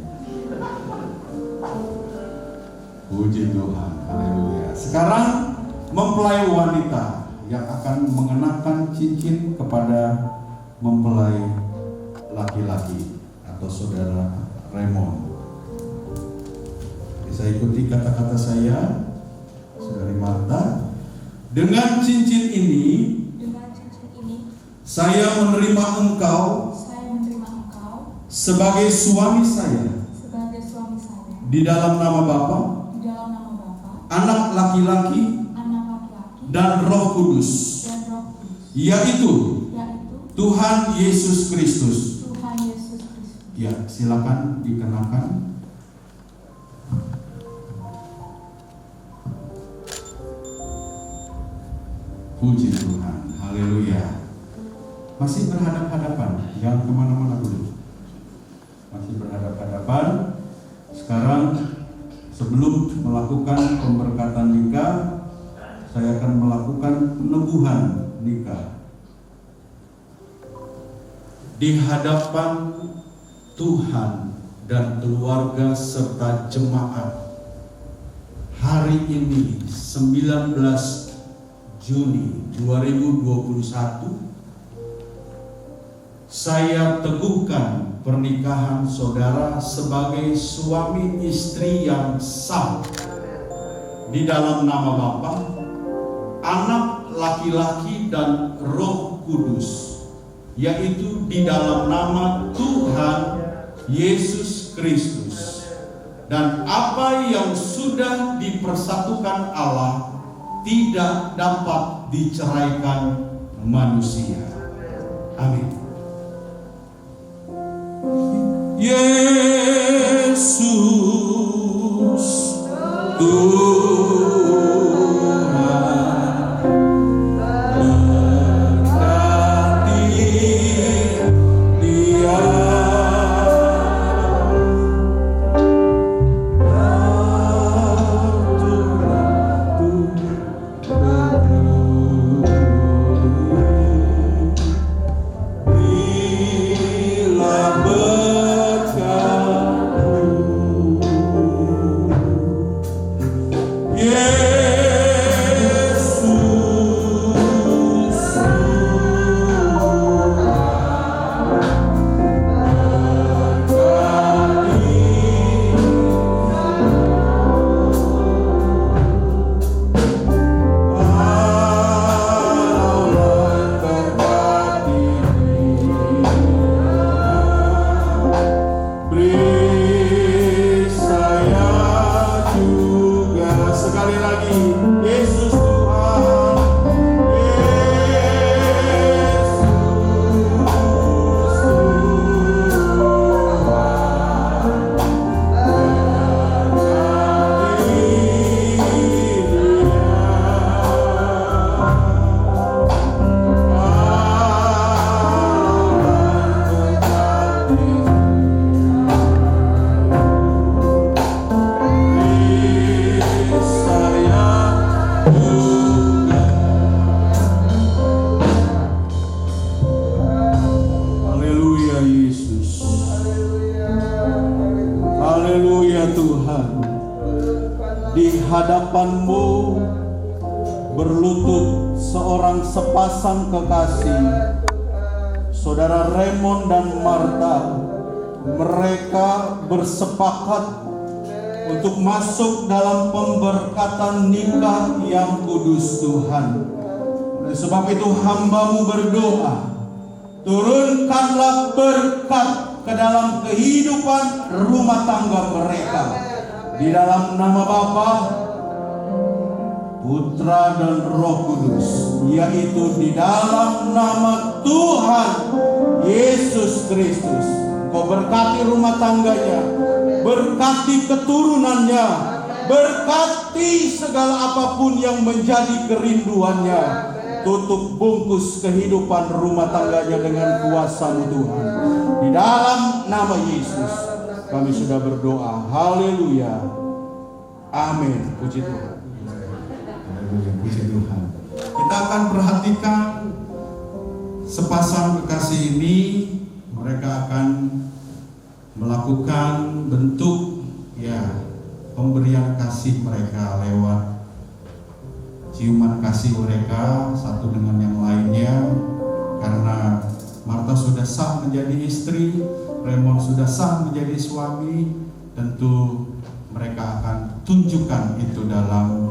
Puji Tuhan, haleluya. Sekarang mempelai wanita yang akan mengenakan cincin kepada mempelai laki-laki atau saudara Raymond. Bisa ikuti kata-kata saya, saudari Marta. Dengan cincin ini, saya menerima engkau sebagai suami saya di dalam nama Bapa, anak laki-laki, dan Roh Kudus, yaitu Tuhan Yesus Kristus. Ya, silakan dikenakan. Puji Tuhan, haleluya. Masih berhadap-hadapan, jangan kemana-mana dulu. Masih berhadap-hadapan. Sekarang sebelum melakukan pemberkatan nikah, saya akan melakukan peneguhan nikah di hadapan Tuhan dan keluarga serta jemaat. Hari ini 19 Juni 2021, saya teguhkan pernikahan saudara sebagai suami istri yang sah di dalam nama Bapa, Anak laki-laki dan Roh Kudus, yaitu di dalam nama Tuhan Yesus Kristus. Dan apa yang sudah dipersatukan Allah tidak dapat diceraikan manusia. Amin. Yesus Tuhan berkati dia. Hadapan-Mu berlutut seorang sepasang kekasih, Saudara Raymond dan Martha. Mereka bersepakat untuk masuk dalam pemberkatan nikah yang kudus Tuhan. Oleh sebab itu hamba-Mu berdoa, turunkanlah berkat ke dalam kehidupan rumah tangga mereka. Di dalam nama Bapa, Putra dan Roh Kudus, yaitu di dalam nama Tuhan Yesus Kristus. Kau berkati rumah tangganya, berkati keturunannya, berkati segala apapun yang menjadi kerinduannya. Tutup bungkus kehidupan rumah tangganya dengan kuasa-Mu Tuhan. Di dalam nama Yesus kami sudah berdoa. Haleluya. Amin. Puji Tuhan. Haleluya. Puji Tuhan. Kita akan perhatikan sepasang kekasih ini. Mereka akan melakukan bentuk pemberian kasih mereka lewat ciuman kasih mereka satu dengan yang lainnya. Karena Martha sudah sah menjadi istri, Raymond sudah sah menjadi suami, tentu mereka akan tunjukkan itu dalam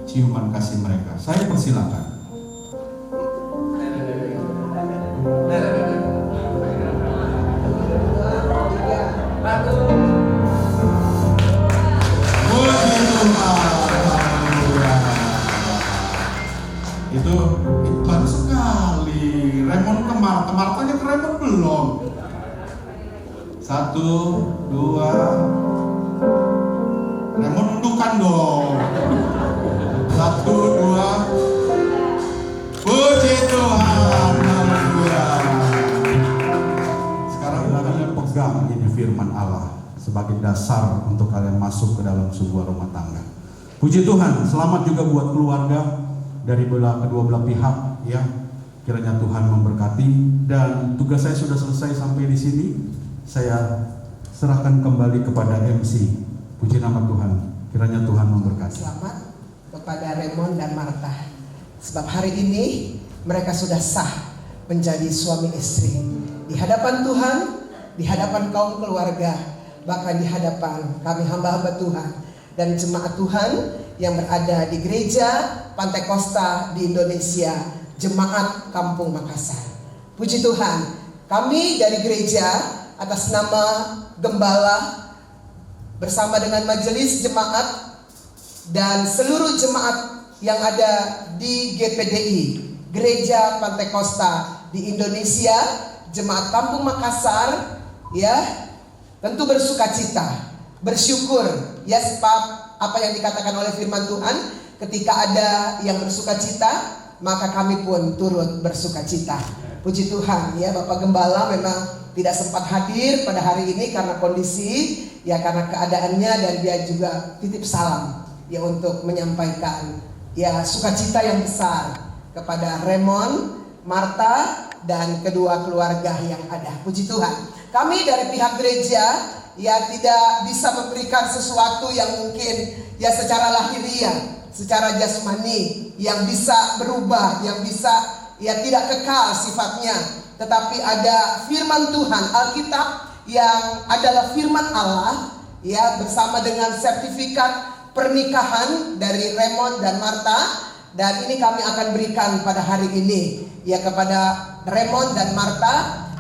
ciuman kasih mereka. Saya persilakan. Itu baru sekali. Raymond ke Martha, Marthanya ke Raymond belum. 1, 2. Raymond nundukkan dong. 1, 2. Puji Tuhan. Haleluya. Sekarang kalian pegang ini firman Allah sebagai dasar untuk kalian masuk ke dalam sebuah rumah tangga. Puji Tuhan. Selamat juga buat keluarga dari kedua belah pihak ya. Kiranya Tuhan memberkati, dan tugas saya sudah selesai sampai di sini. Saya serahkan kembali kepada MC. Puji nama Tuhan. Kiranya Tuhan memberkati. Selamat kepada Raymond dan Martha, sebab hari ini mereka sudah sah menjadi suami istri. di hadapan Tuhan, di hadapan kaum keluarga, bahkan di hadapan kami hamba-hamba Tuhan dan jemaat Tuhan yang berada di gereja Pantai Kosta di Indonesia, Jemaat Kampung Makassar. Puji Tuhan, kami dari gereja atas nama Gembala bersama dengan majelis jemaat dan seluruh jemaat yang ada di GPDI, Gereja Pantai Kosta di Indonesia, Jemaat Kampung Makassar, ya, tentu bersuka cita, bersyukur, ya, sebab apa yang dikatakan oleh firman Tuhan, ketika ada yang bersuka cita, maka kami pun turut bersuka cita. Puji Tuhan, ya, Bapak Gembala memang tidak sempat hadir pada hari ini karena kondisi, ya, karena keadaannya, dan dia juga titip salam, ya, untuk menyampaikan, ya, sukacita yang besar kepada Raymond, Martha, dan kedua keluarga yang ada. Puji Tuhan. Kami dari pihak gereja, ya, tidak bisa memberikan sesuatu yang mungkin, ya, secara lahiriah, secara jasmani, yang bisa berubah, yang bisa, ya, tidak kekal sifatnya. Tetapi ada firman Tuhan, Alkitab, yang adalah firman Allah, ya, bersama dengan sertifikat pernikahan dari Raymond dan Martha. Dan ini kami akan berikan pada hari ini, ya, kepada Raymond dan Martha,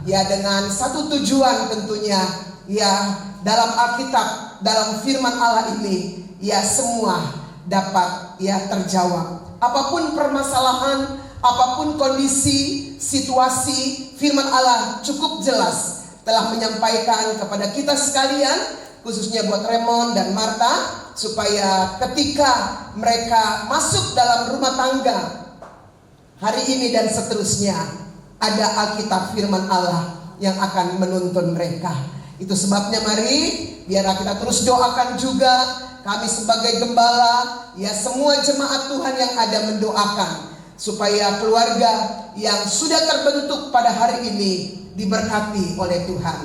ya, dengan satu tujuan tentunya, ya, dalam Alkitab, dalam firman Allah ini, ya, semua dapat, ya, terjawab. Apapun permasalahan, apapun kondisi, situasi, firman Allah cukup jelas telah menyampaikan kepada kita sekalian, khususnya buat Raymond dan Martha, supaya ketika mereka masuk dalam rumah tangga hari ini dan seterusnya, ada Alkitab firman Allah yang akan menuntun mereka. Itu sebabnya mari biarlah kita terus doakan juga, kami sebagai gembala, ya, semua jemaat Tuhan yang ada mendoakan supaya keluarga yang sudah terbentuk pada hari ini diberkati oleh Tuhan,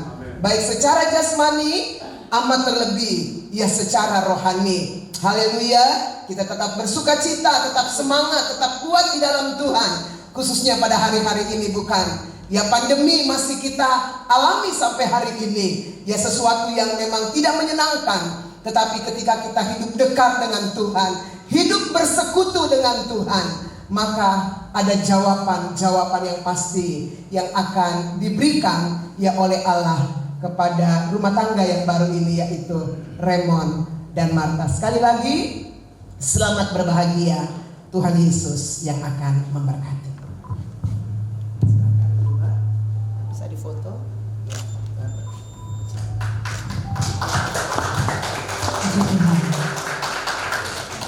baik secara jasmani, amat terlebih, ya, secara rohani. Haleluya. Kita tetap bersuka cita, tetap semangat, tetap kuat di dalam Tuhan, khususnya pada hari-hari ini, bukan, ya, pandemi masih kita alami sampai hari ini, ya, sesuatu yang memang tidak menyenangkan. Tetapi ketika kita hidup dekat dengan Tuhan, hidup bersekutu dengan Tuhan, maka ada jawaban-jawaban yang pasti yang akan diberikan, ya, oleh Allah kepada rumah tangga yang baru ini, yaitu Raymond dan Martha. Sekali lagi, selamat berbahagia. Tuhan Yesus yang akan memberkati. Bisa difoto?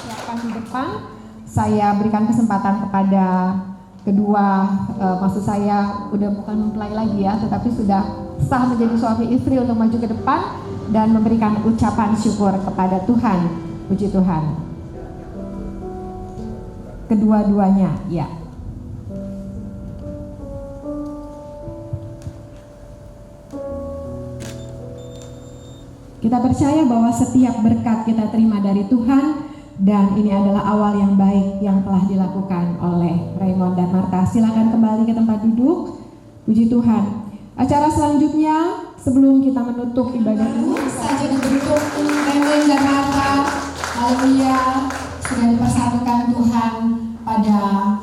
Ya, pagi depan saya berikan kesempatan kepada kedua, maksud saya udah bukan mempelai lagi, ya, tetapi sudah sah menjadi suami istri untuk maju ke depan dan memberikan ucapan syukur kepada Tuhan. Puji Tuhan. Kedua-duanya, ya. Kita percaya bahwa setiap berkat kita terima dari Tuhan, dan ini adalah awal yang baik yang telah dilakukan oleh Raymond dan Martha. Silakan kembali ke tempat duduk. Puji Tuhan. Acara selanjutnya, sebelum kita menutup ibadah ini, saja untuk Raymond dan Martha, haleluya, sudah dipersatukan Tuhan pada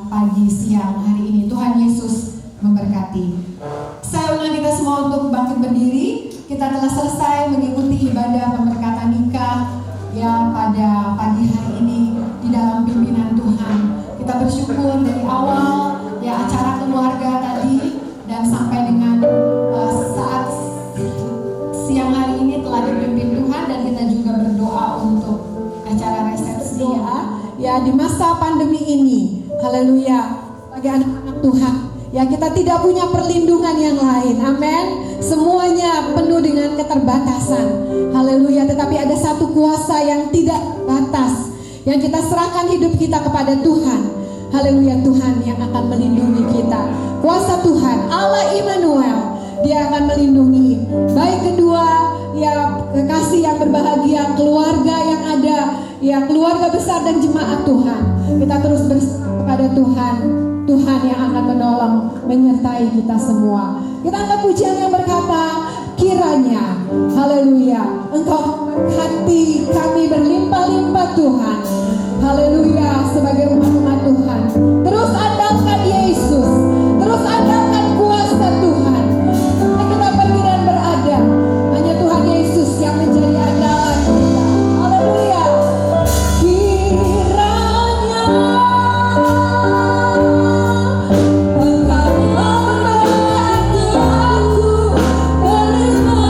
pagi siang hari ini. Tuhan Yesus memberkati. Saya undang kita semua untuk bangkit berdiri. Kita telah selesai mengikuti ibadah pemberkatan nikah, ya, pada pagi hari ini di dalam pimpinan Tuhan. Kita bersyukur dari awal, ya, acara keluarga tadi dan sampai dengan saat siang hari ini telah dipimpin Tuhan, dan kita juga berdoa untuk acara resepsi, ya, di masa pandemi ini. Haleluya. Bagi anak-anak Tuhan, ya, kita tidak punya perlindungan yang lain. Amin. Semuanya penuh dengan keterbatasan. Haleluya. Tetapi ada satu kuasa yang tidak batas, yang kita serahkan hidup kita kepada Tuhan. Haleluya. Tuhan yang akan melindungi kita. Kuasa Tuhan, Allah Immanuel, Dia akan melindungi baik kedua, ya, kekasih yang berbahagia, keluarga yang ada, ya, keluarga besar dan jemaat Tuhan. Kita terus berserah kepada Tuhan. Tuhan yang akan menolong, menyertai kita semua. Kita angkat pujian yang berkata, kiranya, haleluya, Engkau memberkati kami berlimpah-limpah Tuhan. Haleluya, sebagai umat Tuhan. Terus andalkan Yesus, terus andalkan kuasa Tuhan. Kita pergi dan berada, hanya Tuhan Yesus yang menjadi andalan kita. Haleluya. Kiranya Engkau memberkati aku berlimpah-limpah.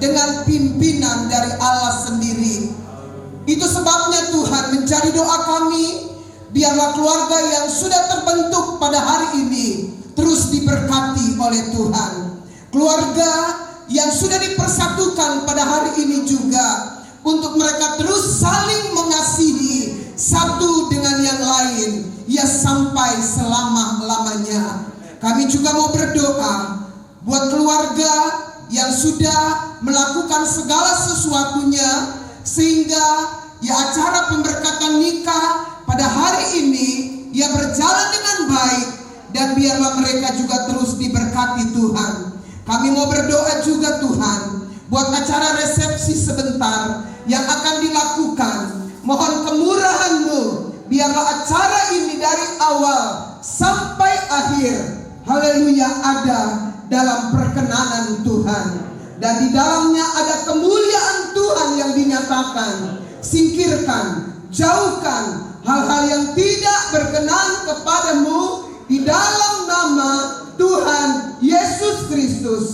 dengan pimpinan dari Allah sendiri. Itu sebabnya Tuhan menjadi doa kami, biarlah keluarga yang sudah terbentuk pada hari ini terus diberkati oleh Tuhan. Keluarga yang sudah dipersatukan pada hari ini juga, untuk mereka terus saling mengasihi satu dengan yang lain, ya sampai selama-lamanya. Kami juga mau berdoa buat keluarga yang sudah melakukan segala sesuatunya, sehingga ya acara pemberkatan nikah pada hari ini ya berjalan dengan baik, dan biarlah mereka juga terus diberkati Tuhan. Kami mau berdoa juga Tuhan buat acara resepsi sebentar yang akan dilakukan. Mohon kemurahan-Mu, biarlah acara ini dari awal sampai akhir, haleluya, ada dalam perkenanan Tuhan, dan di dalamnya ada kemuliaan Tuhan yang dinyatakan. Singkirkan, jauhkan hal-hal yang tidak berkenan kepadamu di dalam nama Tuhan Yesus Kristus.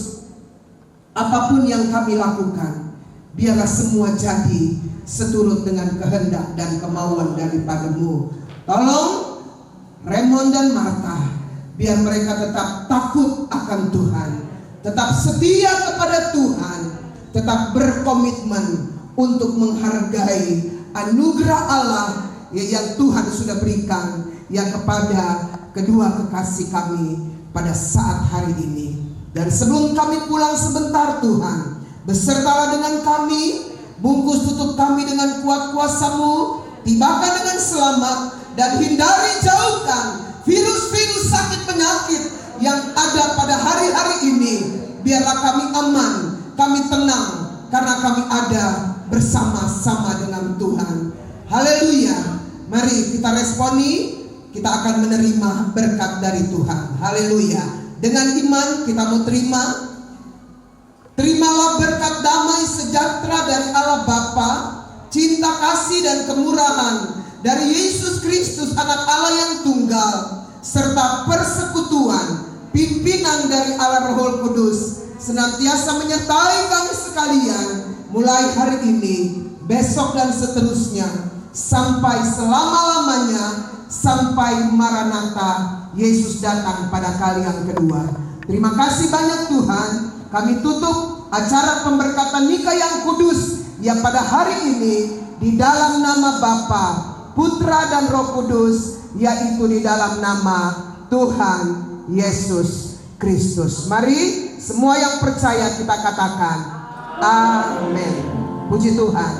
Apapun yang kami lakukan, biarlah semua jadi seturut dengan kehendak dan kemauan daripada-Mu. Tolong Raymond dan Martha, biar mereka tetap takut akan Tuhan, tetap setia kepada Tuhan, tetap berkomitmen untuk menghargai anugerah Allah yang Tuhan sudah berikan yang kepada kedua kekasih kami pada saat hari ini. Dan sebelum kami pulang sebentar Tuhan, besertalah dengan kami, bungkus tutup kami dengan kuat kuasa-Mu, tibakan dengan selamat, dan hindari jauhkan virus-virus sakit penyakit yang ada pada hari-hari ini. Biarlah kami aman, kami tenang, karena kami ada bersama-sama dengan Tuhan. Haleluya. Mari kita responi kita akan menerima berkat dari Tuhan. Haleluya. Dengan iman kita mau terima. Terimalah berkat damai sejahtera dari Allah Bapa, cinta kasih dan kemurahan dari Yesus Kristus anak Allah yang tunggal, serta persekutuan pimpinan dari Allah Roh Kudus senantiasa menyertai kami sekalian mulai hari ini, besok dan seterusnya, sampai selama-lamanya, sampai Maranatha Yesus datang pada kali yang kedua. Terima kasih banyak Tuhan. Kami tutup acara pemberkatan nikah yang kudus yang pada hari ini di dalam nama Bapa, Putra dan Roh Kudus, yaitu di dalam nama Tuhan Yesus Kristus. Mari semua yang percaya kita katakan amin. Puji Tuhan.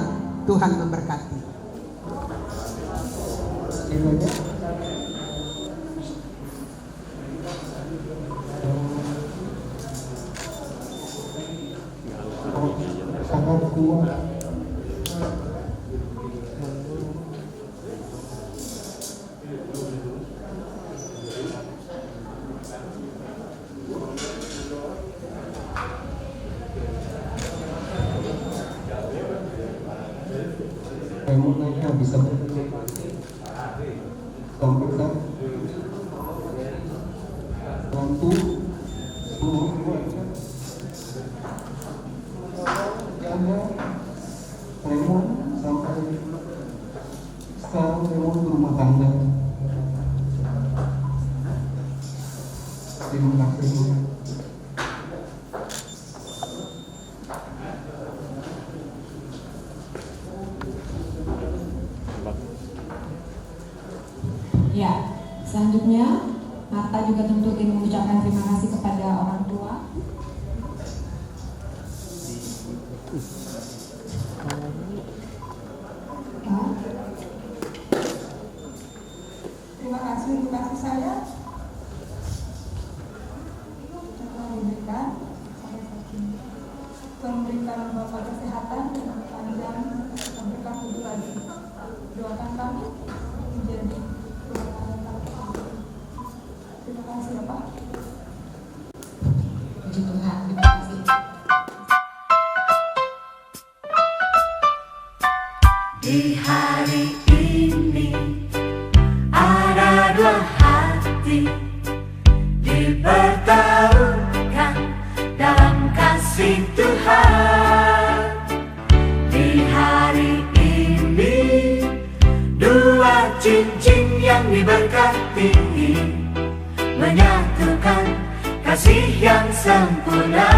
Tuhan memberkati. Mereka bisa komputer bantu seluruh keluarga jaga Raymond sampai sekarang Raymond berumah tangga. Terima kasih. Ya, selanjutnya Martha juga tentu ingin mengucapkan terima kasih kepada orang tua. Terima kasih untuk kasih saya telah diberikan sampai saat ini. Tuhan memberikan Bapak kesehatan yang panjang dan berkah hidup lagi. Doakan kami menjadi terima kasih Bapak. Puji Tuhan, terima kasih. Di hari ini ada dua hati dipertemukan dalam kasih Tuhan. Di hari ini dua cincin yang diberkati menyatukan kasih yang sempurna.